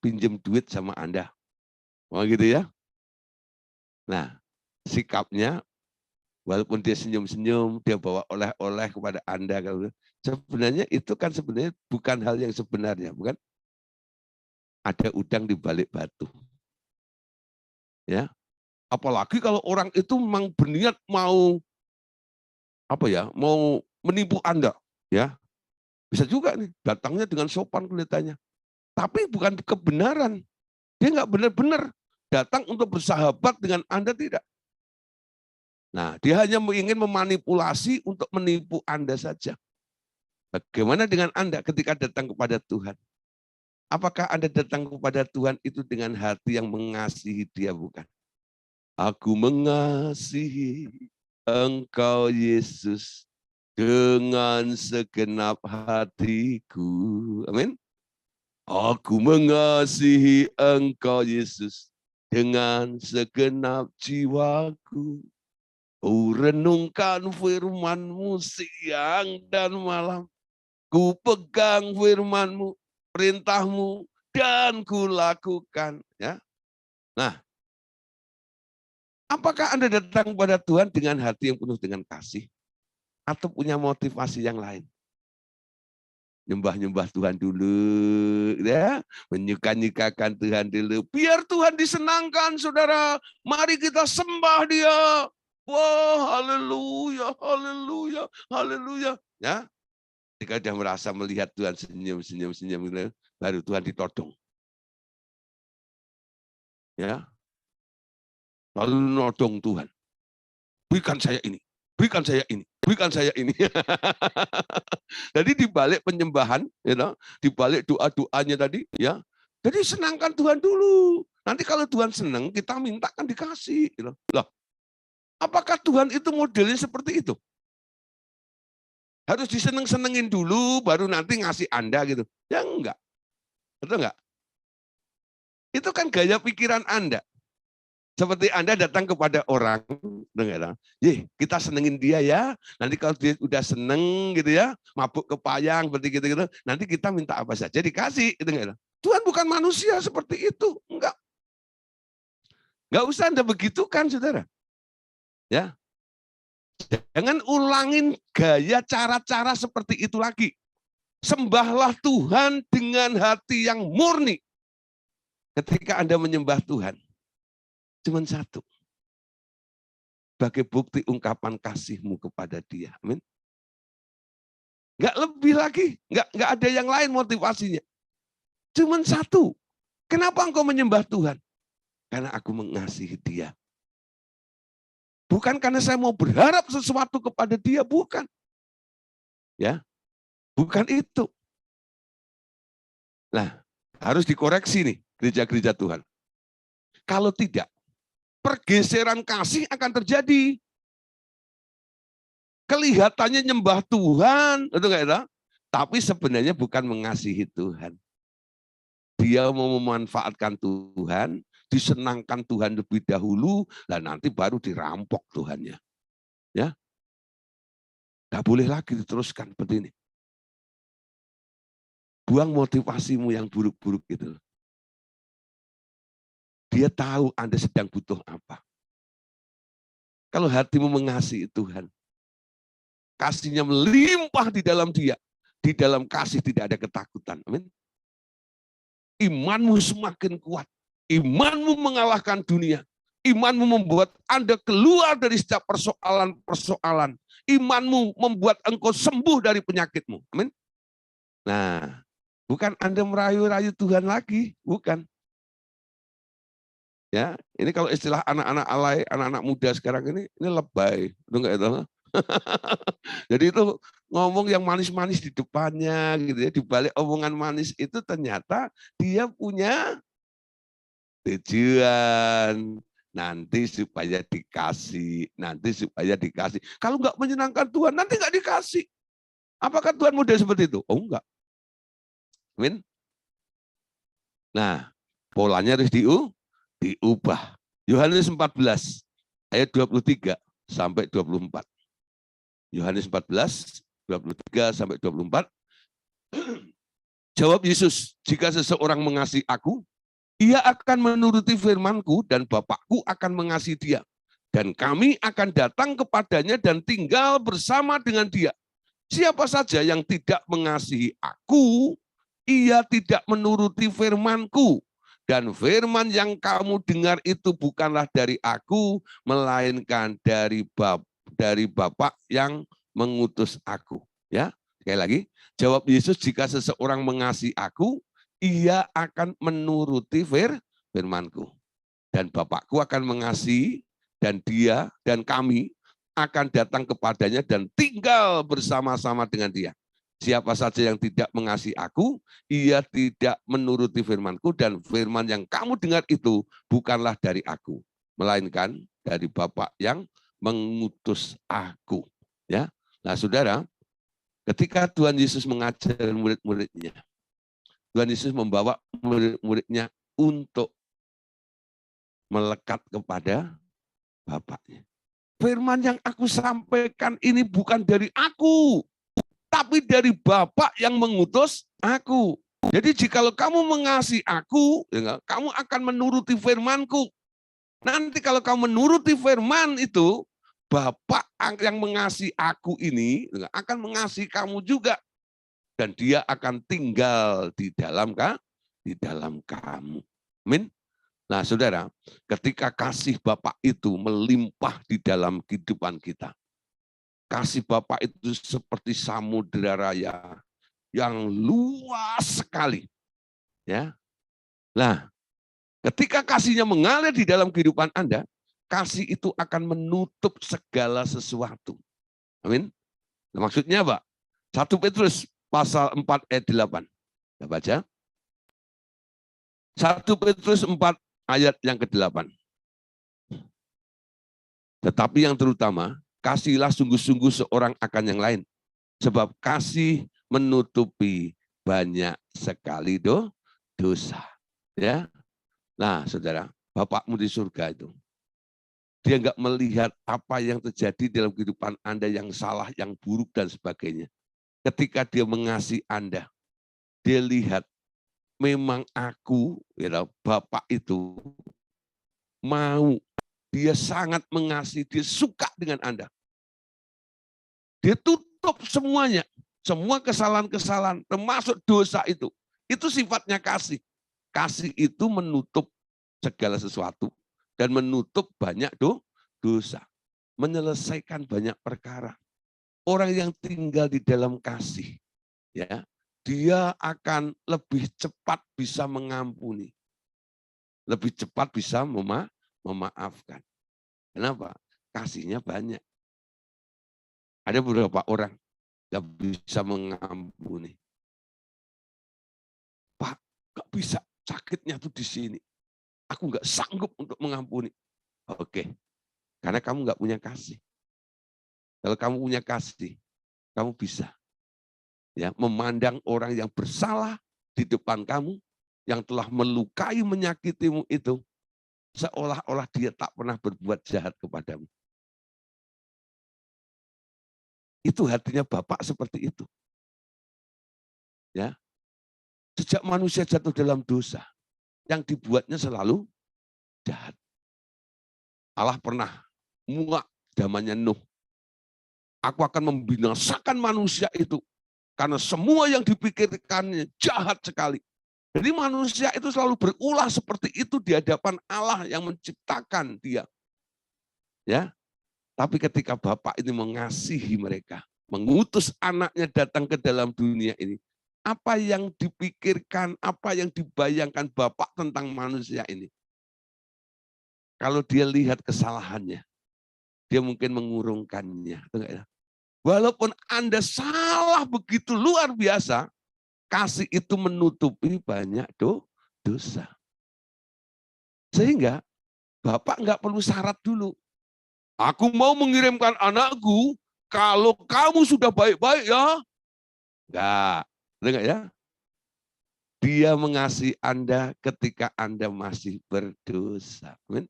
pinjam duit sama Anda. Oh gitu ya. Nah, sikapnya, walaupun dia senyum-senyum, dia bawa oleh-oleh kepada Anda. Sebenarnya itu kan sebenarnya bukan hal yang sebenarnya, bukan? Ada udang di balik batu. Ya, apalagi kalau orang itu memang berniat mau mau menipu Anda, ya. Bisa juga nih, datangnya dengan sopan kelihatannya. Tapi bukan kebenaran. Dia nggak benar-benar datang untuk bersahabat dengan Anda, tidak. Nah, dia hanya ingin memanipulasi untuk menipu Anda saja. Bagaimana dengan Anda ketika datang kepada Tuhan? Apakah Anda datang kepada Tuhan itu dengan hati yang mengasihi Dia, bukan? Aku mengasihi Engkau Yesus dengan segenap hatiku. Amin. Aku mengasihi Engkau Yesus dengan segenap jiwaku. Ku renungkan firman-Mu siang dan malam. Ku pegang firman-Mu, perintah-Mu, dan ku lakukan. Ya. Nah, apakah Anda datang kepada Tuhan dengan hati yang penuh dengan kasih? Atau punya motivasi yang lain? Nyembah-nyembah Tuhan dulu, ya, menyuka-nyukakan Tuhan dulu. Biar Tuhan disenangkan, saudara. Mari kita sembah Dia. Wah, haleluya, haleluya, haleluya. Ya, jika sudah merasa melihat Tuhan senyum, baru Tuhan ditodong. Ya, lalu nodong Tuhan. Berikan saya ini, berikan saya ini, berikan saya ini. Jadi di balik penyembahan, di balik doa-doanya tadi, ya. Jadi senangkan Tuhan dulu. Nanti kalau Tuhan senang, kita minta kan dikasih. Loh, apakah Tuhan itu modelnya seperti itu? Harus diseneng-senengin dulu, baru nanti ngasih Anda gitu. Ya enggak. Betul enggak? Itu kan gaya pikiran Anda. Seperti Anda datang kepada orang, kita senengin dia ya. Nanti kalau dia udah seneng gitu ya, mabuk kepayang seperti gitu, nanti kita minta apa saja dikasih. Gitu, Tuhan bukan manusia seperti itu, enggak. Enggak usah Anda begitukan, saudara. Ya, jangan ulangin gaya cara-cara seperti itu lagi. Sembahlah Tuhan dengan hati yang murni. Ketika Anda menyembah Tuhan, cuma satu. Sebagai bukti ungkapan kasih-Mu kepada Dia. Amin. Enggak lebih lagi. Enggak ada yang lain motivasinya. Cuma satu. Kenapa engkau menyembah Tuhan? Karena aku mengasihi Dia. Bukan karena saya mau berharap sesuatu kepada Dia, bukan. Ya, bukan itu. Nah, harus dikoreksi nih gereja-gereja Tuhan. Kalau tidak, pergeseran kasih akan terjadi. Kelihatannya nyembah Tuhan, itu enggak ya? Tapi sebenarnya bukan mengasihi Tuhan. Dia mau memanfaatkan Tuhan, disenangkan Tuhan lebih dahulu, dan nanti baru dirampok Tuhannya. Ya, nggak boleh lagi diteruskan seperti ini. Buang motivasimu yang buruk-buruk itu. Dia tahu Anda sedang butuh apa. Kalau hatimu mengasihi Tuhan, kasihnya melimpah di dalam Dia. Di dalam kasih tidak ada ketakutan. Amin. Imanmu semakin kuat. Imanmu mengalahkan dunia. Imanmu membuat Anda keluar dari setiap persoalan-persoalan. Imanmu membuat engkau sembuh dari penyakitmu. Amin. Nah, bukan Anda merayu-rayu Tuhan lagi, bukan. Ya, ini kalau istilah anak-anak alay, anak-anak muda sekarang ini lebay, itu enggak itu. Jadi itu ngomong yang manis-manis di depannya gitu ya, di balik omongan manis itu ternyata dia punya tujuan nanti supaya dikasih, nanti supaya dikasih. Kalau enggak menyenangkan Tuhan, nanti enggak dikasih. Apakah Tuhan model seperti itu? Oh enggak. Amin. Nah, polanya harus diubah. Yohanes 14 ayat 23 sampai 24. Yohanes 14 23 sampai 24. Jawab Yesus, jika seseorang mengasihi aku, ia akan menuruti firman-Ku dan Bapa-Ku akan mengasihi dia. Dan kami akan datang kepadanya dan tinggal bersama dengan dia. Siapa saja yang tidak mengasihi aku, ia tidak menuruti firman-Ku. Dan firman yang kamu dengar itu bukanlah dari aku, melainkan dari Bapa yang mengutus aku. Ya, sekali lagi, jawab Yesus, jika seseorang mengasihi aku, ia akan menuruti firman-Ku. Dan Bapakku akan mengasihi, dan dia dan kami akan datang kepadanya dan tinggal bersama-sama dengan dia. Siapa saja yang tidak mengasihi aku, ia tidak menuruti firman-Ku, dan firman yang kamu dengar itu bukanlah dari aku, melainkan dari Bapa yang mengutus aku. Ya, nah saudara, ketika Tuhan Yesus mengajar murid-muridnya, Tuhan Yesus membawa murid-muridnya untuk melekat kepada Bapaknya. Firman yang aku sampaikan ini bukan dari aku, tapi dari Bapa yang mengutus aku. Jadi jikalau kamu mengasihi aku, ya, kamu akan menuruti firman-Ku. Nanti kalau kamu menuruti firman itu, Bapa yang mengasihi aku ini akan mengasihi kamu juga. Dan dia akan tinggal di dalam kamu. Amin. Nah saudara, ketika kasih Bapa itu melimpah di dalam kehidupan kita, kasih Bapa itu seperti samudera raya yang luas sekali. Ya. Nah, ketika kasihnya mengalir di dalam kehidupan Anda, kasih itu akan menutup segala sesuatu. Amin. Nah, maksudnya apa? 1 Petrus pasal 4 ayat 8. Kita baca. 1 Petrus 4 ayat yang ke-8. Tetapi yang terutama, kasihilah sungguh-sungguh seorang akan yang lain. Sebab kasih menutupi banyak sekali dosa. Ya. Nah, saudara, Bapakmu di surga itu, dia nggak melihat apa yang terjadi dalam kehidupan Anda yang salah, yang buruk, dan sebagainya. Ketika dia mengasihi Anda, dia lihat memang aku, ya, Bapak itu mau, dia sangat mengasihi, dia suka dengan Anda. Dia tutup semuanya, semua kesalahan-kesalahan, termasuk dosa itu. Itu sifatnya kasih. Kasih itu menutup segala sesuatu dan menutup banyak dosa, menyelesaikan banyak perkara. Orang yang tinggal di dalam kasih, ya, dia akan lebih cepat bisa mengampuni, lebih cepat bisa memaafkan. Kenapa? Kasihnya banyak. Ada beberapa orang yang bisa mengampuni. Pak, nggak bisa, sakitnya tuh di sini. Aku nggak sanggup untuk mengampuni. Oke, karena kamu nggak punya kasih. Kalau kamu punya kasih, kamu bisa, ya, memandang orang yang bersalah di depan kamu, yang telah melukai, menyakitimu itu, seolah-olah dia tak pernah berbuat jahat kepadamu. Itu hatinya Bapak seperti itu. Ya, sejak manusia jatuh dalam dosa, yang dibuatnya selalu jahat. Allah pernah muak zamannya Nuh. Aku akan membinasakan manusia itu karena semua yang dipikirkannya jahat sekali. Jadi manusia itu selalu berulah seperti itu di hadapan Allah yang menciptakan dia. Ya, tapi ketika Bapak ini mengasihi mereka, mengutus anaknya datang ke dalam dunia ini, apa yang dipikirkan, apa yang dibayangkan Bapak tentang manusia ini? Kalau dia lihat kesalahannya, dia mungkin mengurungkannya. Walaupun Anda salah begitu luar biasa, kasih itu menutupi banyak dosa. Sehingga Bapak nggak perlu syarat dulu. Aku mau mengirimkan anakku kalau kamu sudah baik-baik ya. Enggak ya. Dia mengasihi Anda ketika Anda masih berdosa. Amin.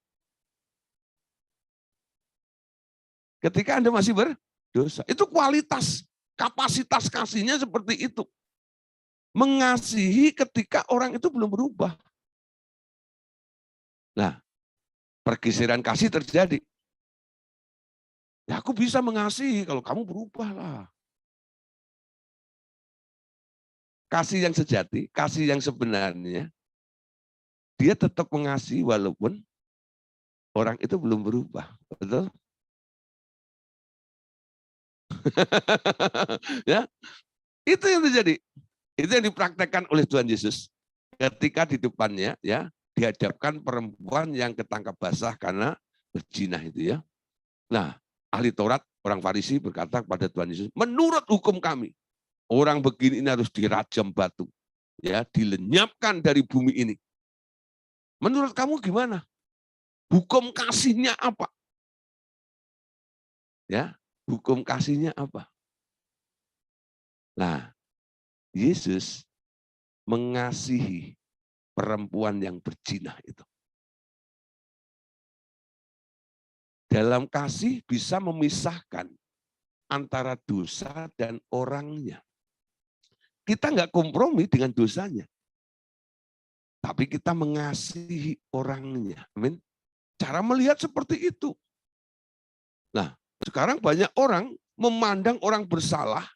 Ketika Anda masih berdosa. Itu kualitas, kapasitas kasihnya seperti itu. Mengasihi ketika orang itu belum berubah. Nah, pergeseran kasih terjadi. Ya aku bisa mengasihi kalau kamu berubahlah. Kasih yang sejati, kasih yang sebenarnya, dia tetap mengasihi walaupun orang itu belum berubah. Betul? Ya, itu yang terjadi. Itu yang dipraktekkan oleh Tuhan Yesus ketika di depannya, ya, dihadapkan perempuan yang ketangkap basah karena berzina itu, ya. Nah, ahli Taurat, orang Farisi berkata kepada Tuhan Yesus, menurut hukum kami, orang begini ini harus dirajam batu, ya, dilenyapkan dari bumi ini. Menurut kamu gimana? Hukum kasihnya apa? Ya, hukum kasihnya apa? Nah, Yesus mengasihi perempuan yang berzina itu. Dalam kasih bisa memisahkan antara dosa dan orangnya. Kita nggak kompromi dengan dosanya, tapi kita mengasihi orangnya. Amin. Cara melihat seperti itu. Nah, sekarang banyak orang memandang orang bersalah,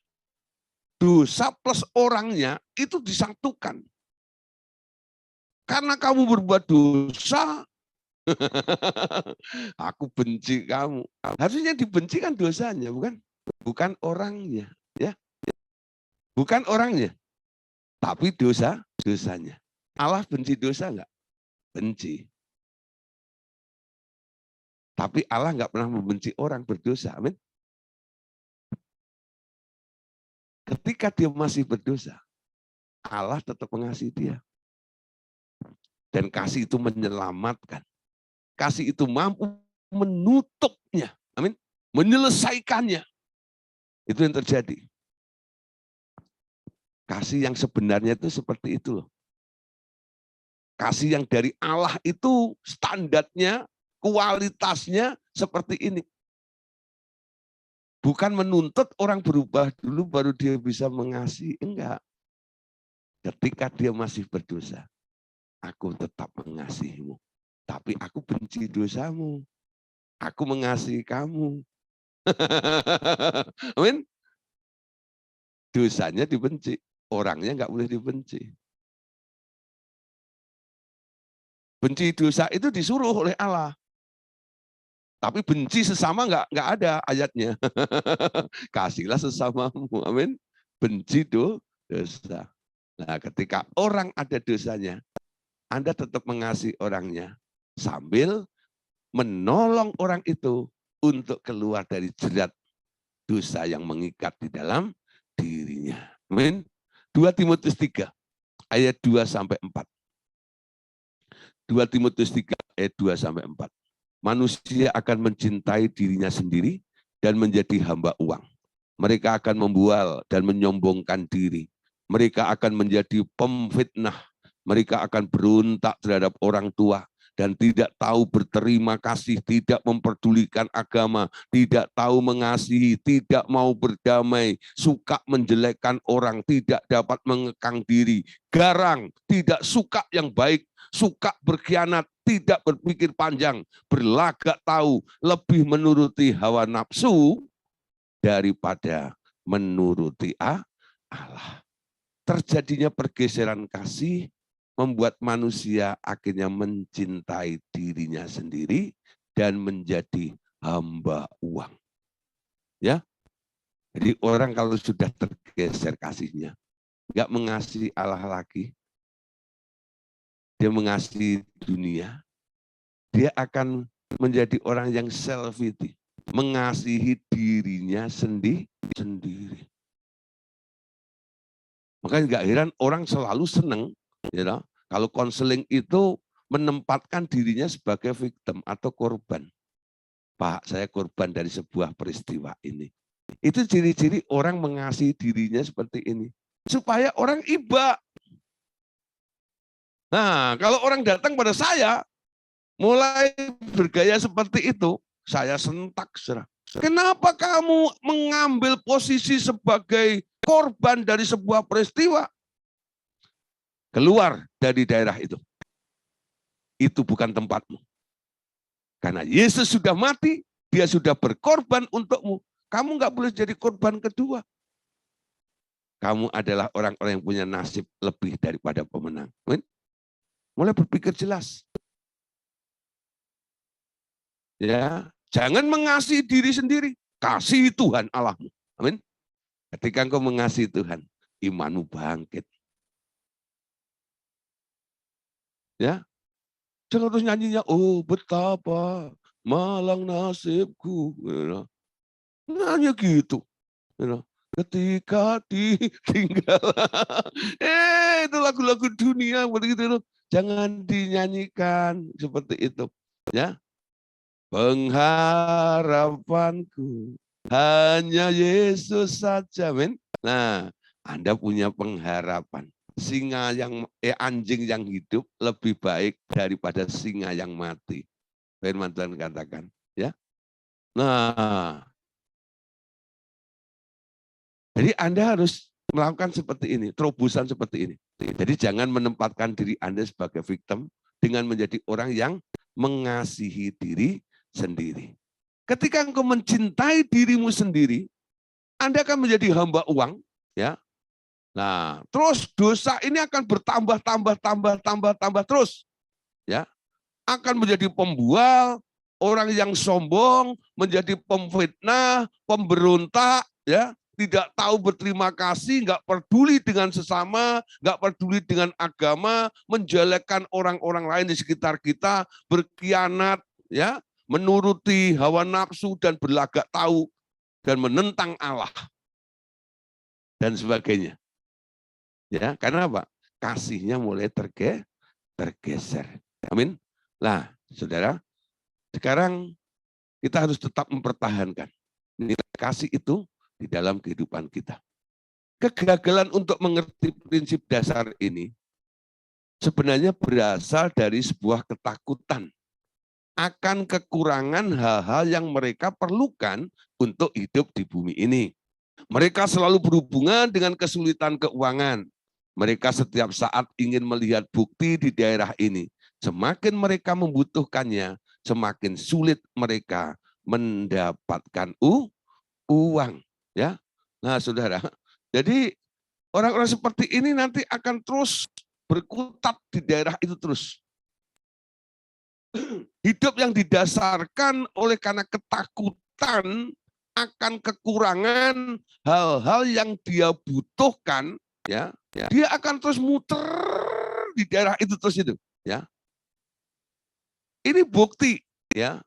dosa plus orangnya itu disatukan. Karena kamu berbuat dosa, aku benci kamu. Harusnya dibenci kan dosanya, bukan orangnya, ya. Bukan orangnya, tapi dosanya. Allah benci dosa enggak? Benci. Tapi Allah enggak pernah membenci orang berdosa. Amin. Ketika dia masih berdosa, Allah tetap mengasihi dia. Dan kasih itu menyelamatkan. Kasih itu mampu menutupnya. Amin. Menyelesaikannya. Itu yang terjadi. Kasih yang sebenarnya itu seperti itu loh. Kasih yang dari Allah itu standarnya, kualitasnya seperti ini. Bukan menuntut orang berubah dulu baru dia bisa mengasihi. Enggak. Ketika dia masih berdosa, aku tetap mengasihimu. Tapi aku benci dosamu. Aku mengasihi kamu. Amin. Dosanya dibenci. Orangnya enggak boleh dibenci. Benci dosa itu disuruh oleh Allah. Tapi benci sesama enggak ada ayatnya. Kasihlah sesamamu. Amin. Benci dosa. Nah, ketika orang ada dosanya, Anda tetap mengasihi orangnya sambil menolong orang itu untuk keluar dari jerat dosa yang mengikat di dalam dirinya. Amin. 2 Timotius 3 ayat 2 sampai 4. 2 Timotius 3 ayat 2 sampai 4. Manusia akan mencintai dirinya sendiri dan menjadi hamba uang. Mereka akan membual dan menyombongkan diri. Mereka akan menjadi pemfitnah. Mereka akan berontak terhadap orang tua dan tidak tahu berterima kasih, tidak memperdulikan agama, tidak tahu mengasihi, tidak mau berdamai, suka menjelekkan orang, tidak dapat mengekang diri, garang, tidak suka yang baik, suka berkhianat, tidak berpikir panjang, berlagak tahu, lebih menuruti hawa nafsu daripada menuruti Allah. Terjadinya pergeseran kasih membuat manusia akhirnya mencintai dirinya sendiri dan menjadi hamba uang. Ya, jadi orang kalau sudah tergeser kasihnya, nggak mengasihi Allah lagi, dia mengasihi dunia, dia akan menjadi orang yang self-pity, mengasihi dirinya sendiri. Makanya nggak heran orang selalu senang, ya, kalau konseling itu menempatkan dirinya sebagai victim atau korban. Pak, saya korban dari sebuah peristiwa ini. Itu ciri-ciri orang mengasihi dirinya seperti ini. Supaya orang iba. Nah, kalau orang datang pada saya, mulai bergaya seperti itu, saya sentak. Kenapa kamu mengambil posisi sebagai korban dari sebuah peristiwa? Keluar dari daerah itu. Itu bukan tempatmu. Karena Yesus sudah mati, dia sudah berkorban untukmu. Kamu nggak boleh jadi korban kedua. Kamu adalah orang-orang yang punya nasib lebih daripada pemenang. Mulai berpikir jelas. Ya, jangan mengasihi diri sendiri, kasih Tuhan Allahmu. Amin. Ketika engkau mengasihi Tuhan, imanmu bangkit. Ya, jangan terus nyanyinya, oh betapa malang nasibku. Hanya gitu. Ketika ditinggal. Itu lagu-lagu dunia begitu loh. Jangan dinyanyikan seperti itu. Ya, pengharapanku hanya Yesus saja, men. Nah, Anda punya pengharapan. Anjing yang hidup lebih baik daripada singa yang mati. Firman Tuhan katakan, ya. Nah, jadi Anda harus melakukan seperti ini, terobosan seperti ini. Jadi jangan menempatkan diri Anda sebagai victim dengan menjadi orang yang mengasihi diri sendiri. Ketika engkau mencintai dirimu sendiri, Anda akan menjadi hamba uang, ya. Nah, terus dosa ini akan bertambah terus, ya. Akan menjadi pembual, orang yang sombong, menjadi pemfitnah, pemberontak, ya, tidak tahu berterima kasih, nggak peduli dengan sesama, nggak peduli dengan agama, menjelekkan orang-orang lain di sekitar kita, berkhianat, ya, menuruti hawa nafsu dan berlagak tahu dan menentang Allah dan sebagainya. Ya, karena apa? Kasihnya mulai tergeser. Amin. Nah, saudara, sekarang kita harus tetap mempertahankan nilai kasih itu di dalam kehidupan kita. Kegagalan untuk mengerti prinsip dasar ini sebenarnya berasal dari sebuah ketakutan akan kekurangan hal-hal yang mereka perlukan untuk hidup di bumi ini. Mereka selalu berhubungan dengan kesulitan keuangan. Mereka setiap saat ingin melihat bukti di daerah ini. Semakin mereka membutuhkannya, semakin sulit mereka mendapatkan uang. Ya, nah saudara. Jadi orang-orang seperti ini nanti akan terus berkutat di daerah itu terus. Hidup yang didasarkan oleh karena ketakutan akan kekurangan hal-hal yang dia butuhkan, ya, dia akan terus muter di daerah itu terus itu, ya. Ini bukti, ya,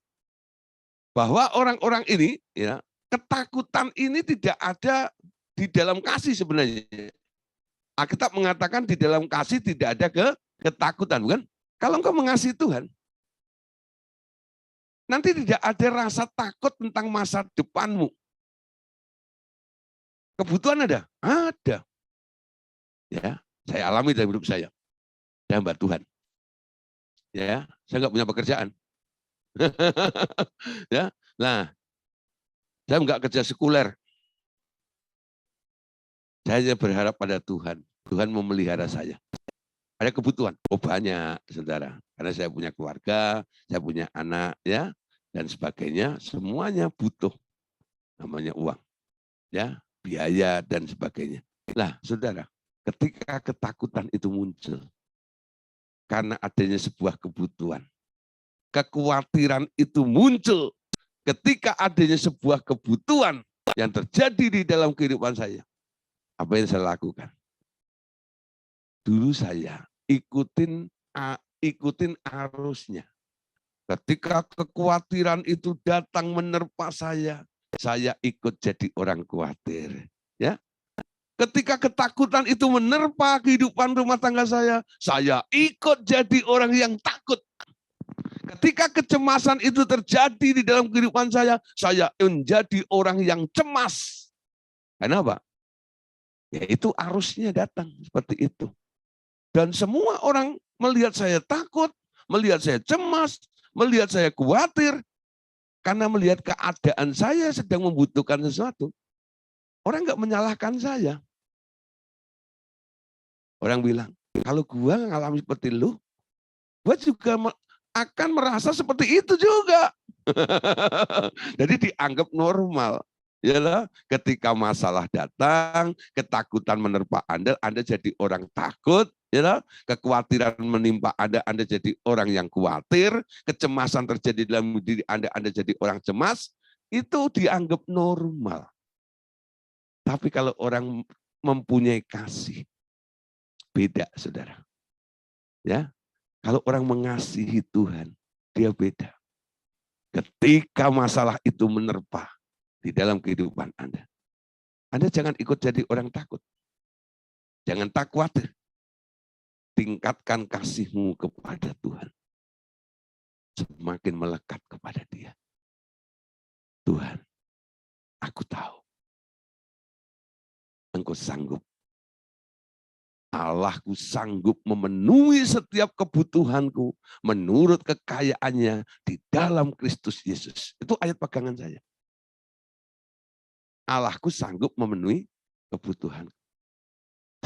bahwa orang-orang ini, ya, ketakutan ini tidak ada di dalam kasih sebenarnya. Alkitab mengatakan di dalam kasih tidak ada ketakutan, bukan? Kalau engkau mengasihi Tuhan, nanti tidak ada rasa takut tentang masa depanmu. Kebutuhan ada? Ada. Ya, saya alami dalam hidup saya. Saya hamba Tuhan. Ya, saya nggak punya pekerjaan. Ya, nah, saya nggak kerja sekuler. Saya hanya berharap pada Tuhan. Tuhan memelihara saya. Ada kebutuhan. Oh banyak, saudara. Karena saya punya keluarga, saya punya anak, ya, dan sebagainya. Semuanya butuh namanya uang, ya, biaya dan sebagainya. Nah, saudara, ketika ketakutan itu muncul karena adanya sebuah kebutuhan, kekhawatiran itu muncul ketika adanya sebuah kebutuhan yang terjadi di dalam kehidupan saya. Apa yang saya lakukan? Dulu saya ikutin arusnya. Ketika kekhawatiran itu datang menerpa saya ikut jadi orang khawatir. Ya, ketika ketakutan itu menerpa kehidupan rumah tangga saya ikut jadi orang yang takut. Ketika kecemasan itu terjadi di dalam kehidupan saya menjadi orang yang cemas. Kenapa? Ya itu arusnya datang seperti itu. Dan semua orang melihat saya takut, melihat saya cemas, melihat saya khawatir, karena melihat keadaan saya sedang membutuhkan sesuatu. Orang nggak menyalahkan saya. Orang bilang, kalau gua ngalami seperti lu, gua juga akan merasa seperti itu juga. Jadi dianggap normal. Yalah, ketika masalah datang, ketakutan menerpa Anda jadi orang takut, yalah, kekhawatiran menimpa Anda jadi orang yang khawatir, kecemasan terjadi dalam diri Anda jadi orang cemas, itu dianggap normal. Tapi kalau orang mempunyai kasih, beda, saudara. Ya, kalau orang mengasihi Tuhan, dia beda. Ketika masalah itu menerpa, di dalam kehidupan Anda. Anda jangan ikut jadi orang takut. Jangan tak khawatir. Tingkatkan kasihmu kepada Tuhan. Semakin melekat kepada Dia. Tuhan, aku tahu Engkau sanggup. Allahku sanggup memenuhi setiap kebutuhanku menurut kekayaannya di dalam Kristus Yesus. Itu ayat pegangan saya. Allahku sanggup memenuhi kebutuhanku.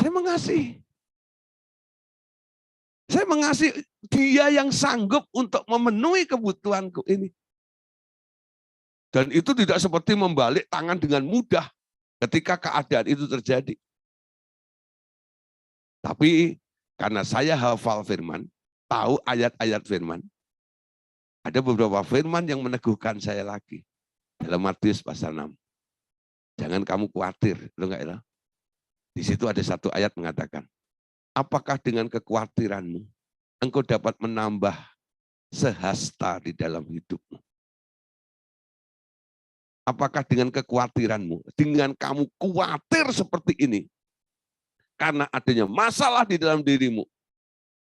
Saya mengasihi. Saya mengasihi Dia yang sanggup untuk memenuhi kebutuhanku ini. Dan itu tidak seperti membalik tangan dengan mudah ketika keadaan itu terjadi. Tapi karena saya hafal firman, tahu ayat-ayat firman, ada beberapa firman yang meneguhkan saya lagi. Dalam Matius pasal 6. Jangan kamu khawatir. Enggak, di situ ada satu ayat mengatakan, apakah dengan kekhawatiranmu, engkau dapat menambah sehasta di dalam hidupmu? Apakah dengan kekhawatiranmu, dengan kamu khawatir seperti ini, karena adanya masalah di dalam dirimu,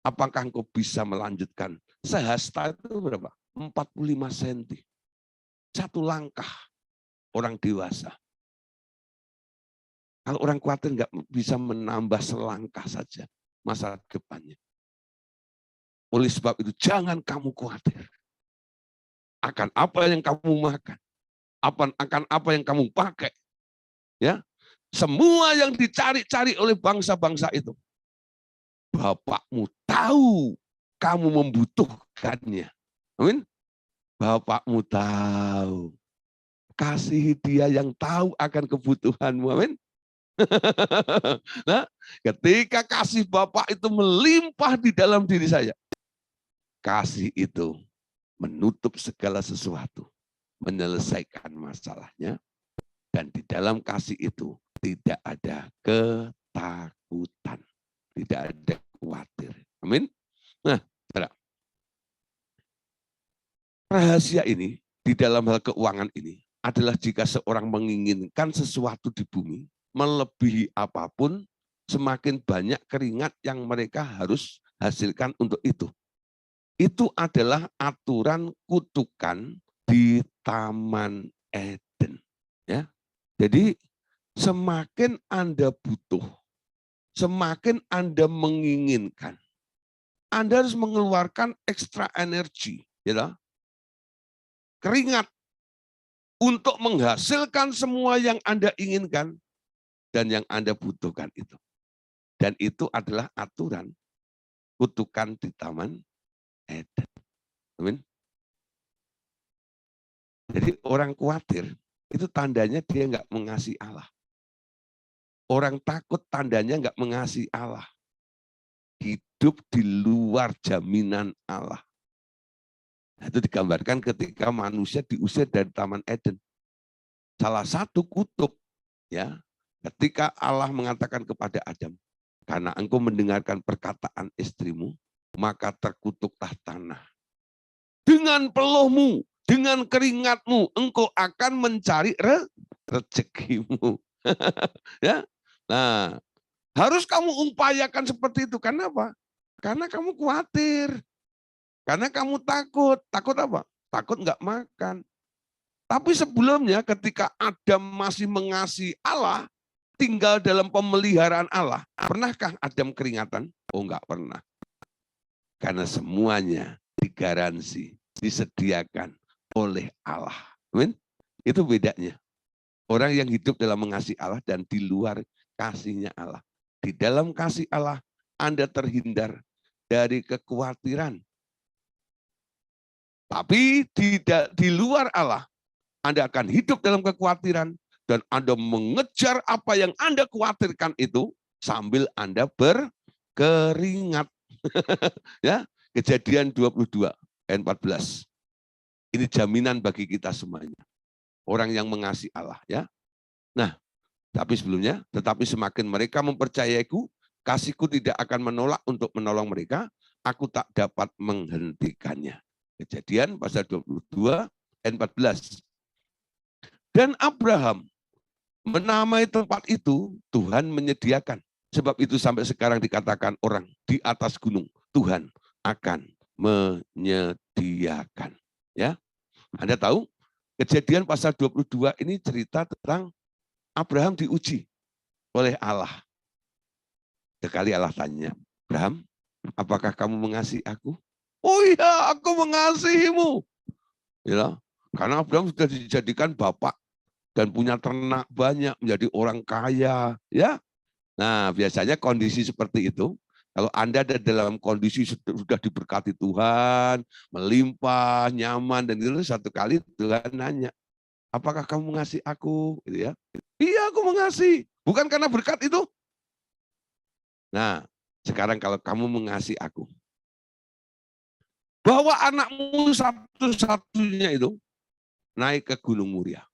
apakah engkau bisa melanjutkan? Sehasta itu berapa? 45 cm. Satu langkah orang dewasa. Kalau orang khawatir nggak bisa menambah selangkah saja masa depannya. Oleh sebab itu jangan kamu khawatir akan apa yang kamu makan, akan apa yang kamu pakai. Ya, semua yang dicari-cari oleh bangsa-bangsa itu, Bapakmu tahu kamu membutuhkannya. Amin. Bapakmu tahu. Kasihi Dia yang tahu akan kebutuhanmu. Amin. Nah, ketika kasih Bapak itu melimpah di dalam diri saya, kasih itu menutup segala sesuatu, menyelesaikan masalahnya, dan di dalam kasih itu tidak ada ketakutan, tidak ada khawatir. Amin. Nah, saudara, rahasia ini di dalam hal keuangan ini adalah jika seorang menginginkan sesuatu di bumi, melebihi apapun, semakin banyak keringat yang mereka harus hasilkan untuk itu. Itu adalah aturan kutukan di Taman Eden. Ya, jadi semakin Anda butuh, semakin Anda menginginkan, Anda harus mengeluarkan ekstra energi, ya, keringat untuk menghasilkan semua yang Anda inginkan dan yang Anda butuhkan itu. Dan itu adalah aturan kutukan di Taman Eden. Amin. Jadi orang khawatir itu tandanya dia nggak mengasihi Allah. Orang takut tandanya nggak mengasihi Allah. Hidup di luar jaminan Allah. Nah, itu digambarkan ketika manusia diusir dari Taman Eden. Salah satu kutuk, ya, ketika Allah mengatakan kepada Adam, karena engkau mendengarkan perkataan istrimu, maka terkutuklah tanah. Dengan peluhmu, dengan keringatmu, engkau akan mencari rezekimu. Ya, nah, harus kamu upayakan seperti itu. Karena apa? Karena kamu khawatir. Karena kamu takut. Takut apa? Takut nggak makan. Tapi sebelumnya ketika Adam masih mengasihi Allah, tinggal dalam pemeliharaan Allah, pernahkah Adam keringatan? Oh, enggak pernah. Karena semuanya digaransi, disediakan oleh Allah. Amin? Itu bedanya. Orang yang hidup dalam mengasihi Allah dan di luar kasihnya Allah. Di dalam kasih Allah, Anda terhindar dari kekhawatiran. Tapi di luar Allah, Anda akan hidup dalam kekhawatiran dan Anda mengejar apa yang Anda khawatirkan itu sambil Anda berkeringat. Ya, Kejadian 22 ayat 14. Ini jaminan bagi kita semuanya. Orang yang mengasihi Allah, ya. Nah, tapi sebelumnya, tetapi semakin mereka mempercayaiku, kasihku tidak akan menolak untuk menolong mereka, aku tak dapat menghentikannya. Kejadian pasal 22 ayat 14. Dan Abraham menamai tempat itu Tuhan menyediakan. Sebab itu sampai sekarang dikatakan orang di atas gunung Tuhan akan menyediakan. Ya, Anda tahu Kejadian pasal 22 ini cerita tentang Abraham diuji oleh Allah. Sekali Allah tanya, Abraham, apakah kamu mengasihi aku? Oh iya, aku mengasihimu. Ya, karena Abraham sudah dijadikan bapak dan punya ternak banyak, menjadi orang kaya. Ya, nah biasanya kondisi seperti itu. Kalau Anda ada dalam kondisi sudah diberkati Tuhan, melimpah, nyaman, dan itu satu kali Tuhan nanya, apakah kamu mengasihi aku? Gitu ya. Iya, aku mengasihi. Bukan karena berkat itu. Nah, sekarang kalau kamu mengasihi aku, bawa anakmu satu-satunya itu naik ke Gunung Muria.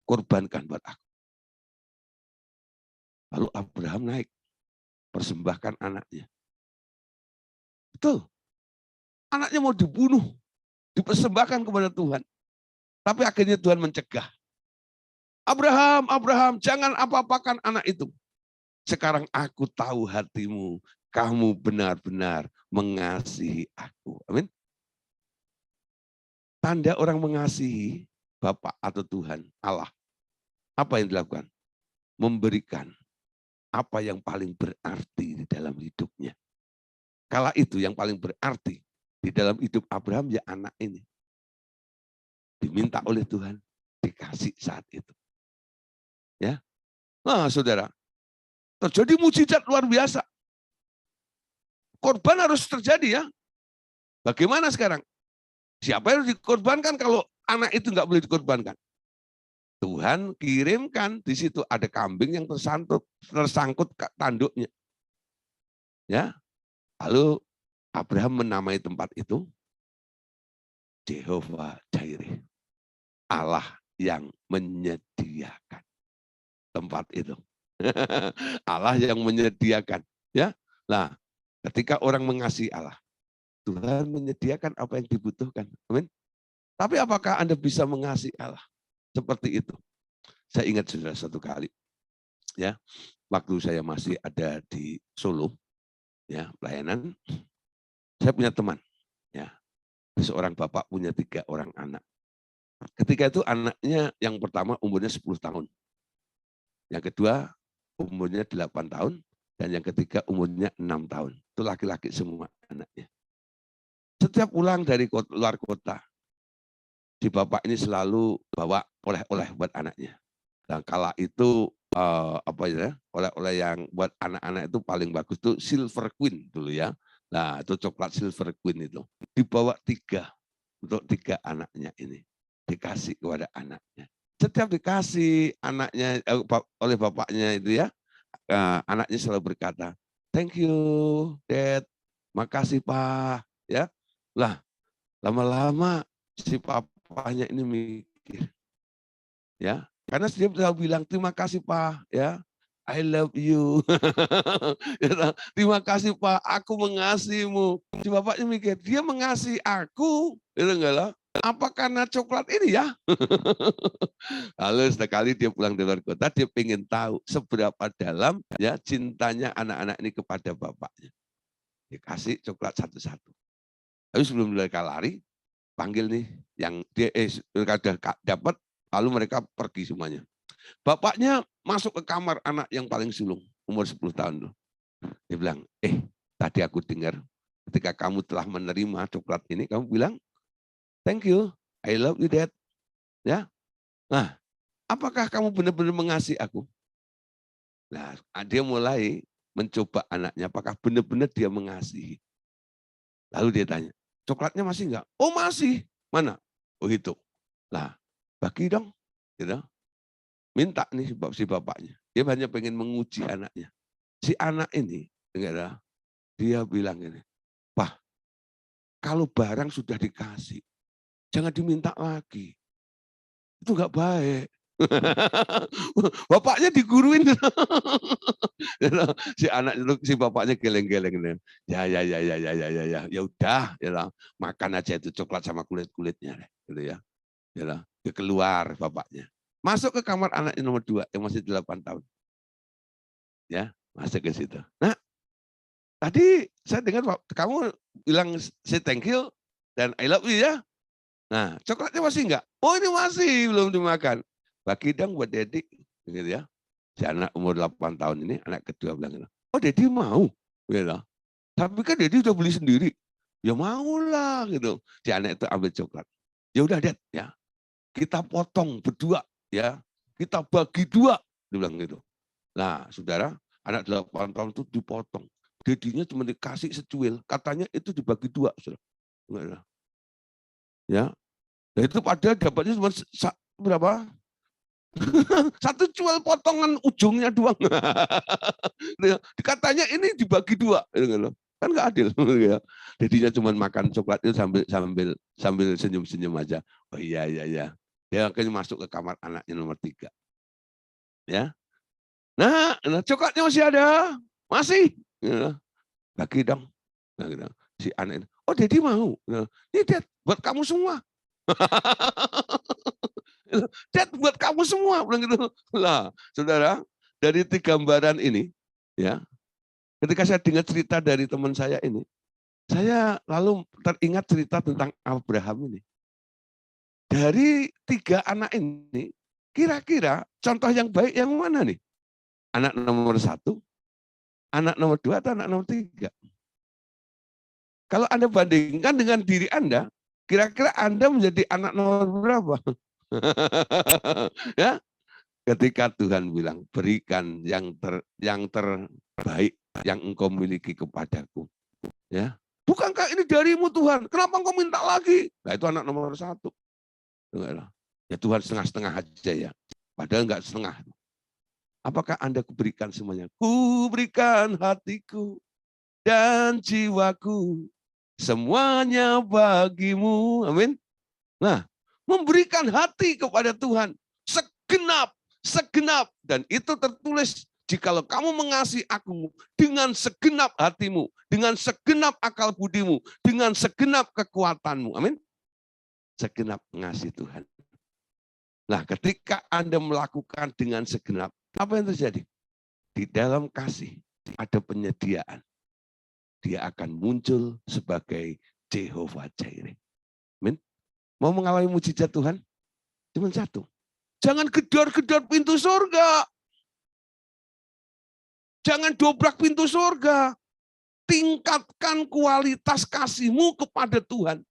Korbankan buat aku. Lalu Abraham naik, persembahkan anaknya. Betul. Anaknya mau dibunuh, dipersembahkan kepada Tuhan. Tapi akhirnya Tuhan mencegah. Abraham, Abraham, jangan apa-apakan anak itu. Sekarang aku tahu hatimu, kamu benar-benar mengasihi aku. Amin. Tanda orang mengasihi Bapa atau Tuhan, Allah. Apa yang dilakukan? Memberikan apa yang paling berarti di dalam hidupnya. Kala itu yang paling berarti di dalam hidup Abraham ya anak ini. Diminta oleh Tuhan, dikasih saat itu. Ya, nah saudara, terjadi mujizat luar biasa. Korban harus terjadi ya. Bagaimana sekarang? Siapa yang harus dikorbankan kalau anak itu nggak boleh dikorbankan? Tuhan kirimkan di situ ada kambing yang tersangkut ke tanduknya. Ya, lalu Abraham menamai tempat itu Jehovah Jireh, Allah yang menyediakan tempat itu. Allah yang menyediakan, ya. Nah, ketika orang mengasihi Allah, Tuhan menyediakan apa yang dibutuhkan. Amin. Tapi apakah Anda bisa mengasihi Allah seperti itu? Saya ingat saudara satu kali, ya, waktu saya masih ada di Solo, ya, pelayanan, saya punya teman, ya, seorang bapak punya 3 orang anak. Ketika itu anaknya yang pertama umurnya 10 tahun, yang kedua umurnya 8 tahun, dan yang ketiga umurnya 6 tahun. Itu laki-laki semua anaknya. Setiap pulang dari luar kota, si bapak ini selalu bawa oleh-oleh buat anaknya. Dan kala itu oleh-oleh yang buat anak-anak itu paling bagus tuh Silver Queen dulu ya. Nah itu coklat Silver Queen itu dibawa 3 untuk 3 anaknya ini, dikasih kepada anaknya. Setiap dikasih anaknya oleh bapaknya itu ya, anaknya selalu berkata, thank you Dad, makasih Pak, ya. Lah lama-lama si papanya ini mikir, ya, karena dia selalu bilang terima kasih Pak, ya, I love you. Terima kasih Pak, aku mengasihimu. Si bapaknya mikir, dia mengasihi aku, itu enggak lah. Apa karena coklat ini ya? Lalu sekali dia pulang dari luar kota, dia pengen tahu seberapa dalam ya cintanya anak-anak ini kepada bapaknya. Dikasih coklat satu-satu. Tapi sebelum mereka lari, panggil nih yang dia mereka dapat, lalu mereka pergi semuanya. Bapaknya masuk ke kamar anak yang paling sulung, umur 10 tahun loh. Dia bilang, tadi aku dengar ketika kamu telah menerima coklat ini, kamu bilang, thank you, I love you Dad. Ya, nah, apakah kamu benar-benar mengasihi aku? Nah, dia mulai mencoba anaknya, apakah benar-benar dia mengasihi. Lalu dia tanya, coklatnya masih enggak? Oh masih, mana? Oh itu. Nah, bagi dong. Gitu. Minta nih si bapaknya. Dia hanya pengen menguji anaknya. Si anak ini, dia bilang ini, Pak, kalau barang sudah dikasih, jangan diminta lagi. Itu enggak baik. Bapaknya diguruin. Si anak itu, si bapaknya geleng-geleng. Ya udah, ya makan aja itu coklat sama kulit-kulitnya, gitu ya. Dia keluar bapaknya. Masuk ke kamar anaknya nomor 2 yang masih 8 tahun. Ya, masuk ke situ. Nah, tadi saya dengar kamu bilang say thank you dan I love you ya. Nah, coklatnya masih enggak? Oh, ini masih belum dimakan. Bagi dong buat Dedi, gitu ya. Si anak umur 8 tahun ini, anak kedua bilang gitu. Oh, Dedi mau, gitu. Tapi kan Dedi udah beli sendiri. Ya maulah gitu. Si anak itu ambil coklat. Ya udah, Dad, ya. Kita potong berdua, ya. Kita bagi 2, dia bilang gitu. Nah, saudara, anak 8 tahun itu dipotong. Dedinya cuma dikasih secuil. Katanya itu dibagi 2, saudara. Ya, nah, itu padahal dapatnya cuma berapa? Satu cuil potongan ujungnya doang. Katanya ini dibagi 2, kan nggak adil. Jadinya cuma makan coklat itu sambil senyum-senyum aja. Oh iya iya iya. Dia akhirnya masuk ke kamar anaknya nomor 3. Ya. Nah, coklatnya masih ada, masih. Bagi dong. Si anak ini, oh Dedi mau. Ini Dad, buat kamu semua. Dad, buat kamu semua, bilang gitu. Lah, saudara, dari 3 gambaran ini, ya, ketika saya dengar cerita dari teman saya ini, saya lalu teringat cerita tentang Abraham ini. Dari 3 anak ini, kira-kira contoh yang baik yang mana nih? Anak nomor 1, anak nomor 2, atau anak nomor 3? Kalau Anda bandingkan dengan diri Anda, kira-kira Anda menjadi anak nomor berapa? Ya, ketika Tuhan bilang, berikan yang terbaik yang engkau miliki kepadaku. Ya, bukankah ini darimu Tuhan? Kenapa engkau minta lagi? Nah, itu anak nomor 1. Ya Tuhan setengah-setengah aja ya. Padahal enggak setengah. Apakah Anda kuberikan semuanya? Kuberikan hatiku dan jiwaku. Semuanya bagimu. Amin. Nah, memberikan hati kepada Tuhan. Segenap. Dan itu tertulis, jikalau kamu mengasihi aku dengan segenap hatimu, dengan segenap akal budimu, dengan segenap kekuatanmu. Amin. Segenap mengasihi Tuhan. Nah, ketika Anda melakukan dengan segenap, apa yang terjadi? Di dalam kasih ada penyediaan. Dia akan muncul sebagai Jehovah Jireh. Amin. Mau mengalami mujizat Tuhan? Cuma satu. Jangan gedor-gedor pintu surga. Jangan dobrak pintu surga. Tingkatkan kualitas kasihmu kepada Tuhan.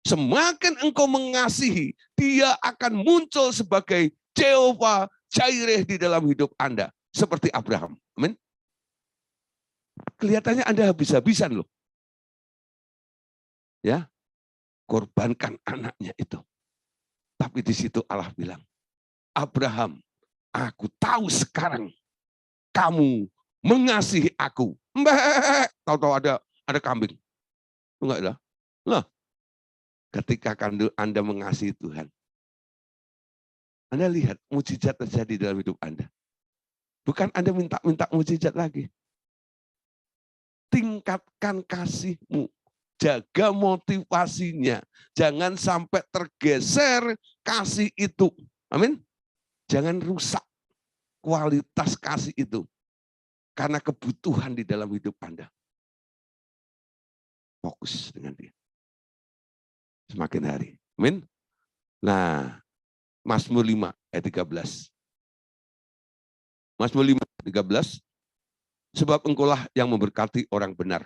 Semakin engkau mengasihi, dia akan muncul sebagai Jehovah Jireh di dalam hidup Anda. Seperti Abraham. Amin. Kelihatannya Anda habis-habisan loh. Ya, korbankan anaknya itu. Tapi di situ Allah bilang, Abraham, aku tahu sekarang kamu mengasihi aku. Mbak, tahu-tahu ada kambing. Enggak lah. Loh, ketika Anda mengasihi Tuhan, Anda lihat mujizat terjadi dalam hidup Anda. Bukan Anda minta mujizat lagi. Tingkatkan kasihmu. Jaga motivasinya. Jangan sampai tergeser kasih itu. Amin. Jangan rusak kualitas kasih itu. Karena kebutuhan di dalam hidup Anda. Fokus dengan dia. Semakin hari. Amin. Nah, Mazmur 5 ayat 13. Mazmur 5 ayat 13. Sebab engkaulah yang memberkati orang benar.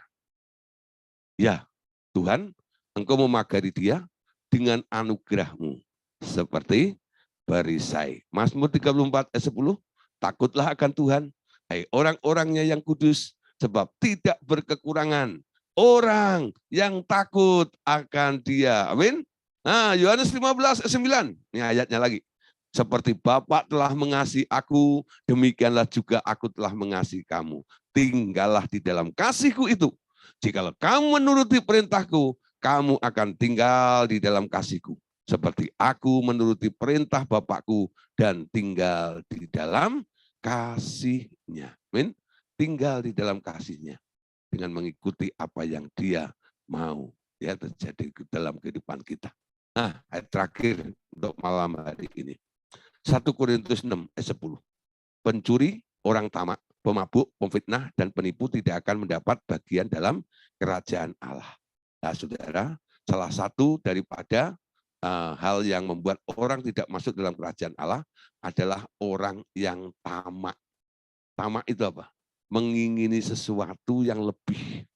Ya, Tuhan, engkau memagari dia dengan anugerahmu. Seperti perisai. Mazmur 34 ayat 10. Takutlah akan Tuhan, hai orang-orangnya yang kudus, sebab tidak berkekurangan orang yang takut akan dia. Amin. Nah, Yohanes 15 ayat 9. Ini ayatnya lagi. Seperti Bapa telah mengasihi aku, demikianlah juga aku telah mengasihi kamu. Tinggallah di dalam kasihku itu. Jikalau kamu menuruti perintahku, kamu akan tinggal di dalam kasihku. Seperti aku menuruti perintah Bapakku dan tinggal di dalam kasihnya. Amin. Tinggal di dalam kasihnya. Dengan mengikuti apa yang dia mau. Ya, terjadi dalam kehidupan kita. Nah, ayat terakhir untuk malam hari ini. 1 Korintus 6 ayat 10. Pencuri, orang tamak, pemabuk, pemfitnah, dan penipu tidak akan mendapat bagian dalam kerajaan Allah. Nah, saudara, salah satu daripada hal yang membuat orang tidak masuk dalam kerajaan Allah adalah orang yang tamak. Tamak itu apa? Mengingini sesuatu yang lebih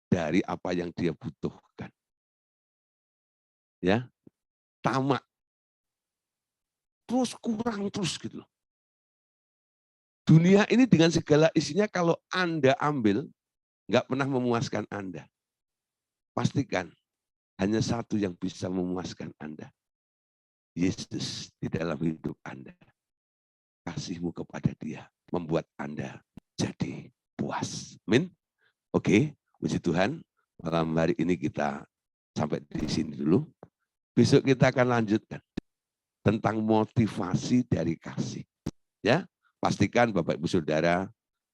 dari apa yang dia butuhkan. Ya, tamak. Terus kurang terus gitu loh. Dunia ini dengan segala isinya kalau Anda ambil, nggak pernah memuaskan Anda. Pastikan hanya satu yang bisa memuaskan Anda. Yesus di dalam hidup Anda. Kasihmu kepada dia membuat Anda jadi puas. Amin. Oke, puji Tuhan. Malam hari ini kita sampai di sini dulu. Besok kita akan lanjutkan tentang motivasi dari kasih. Ya, pastikan Bapak Ibu Saudara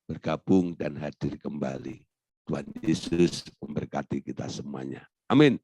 bergabung dan hadir kembali. Tuhan Yesus memberkati kita semuanya. Amin.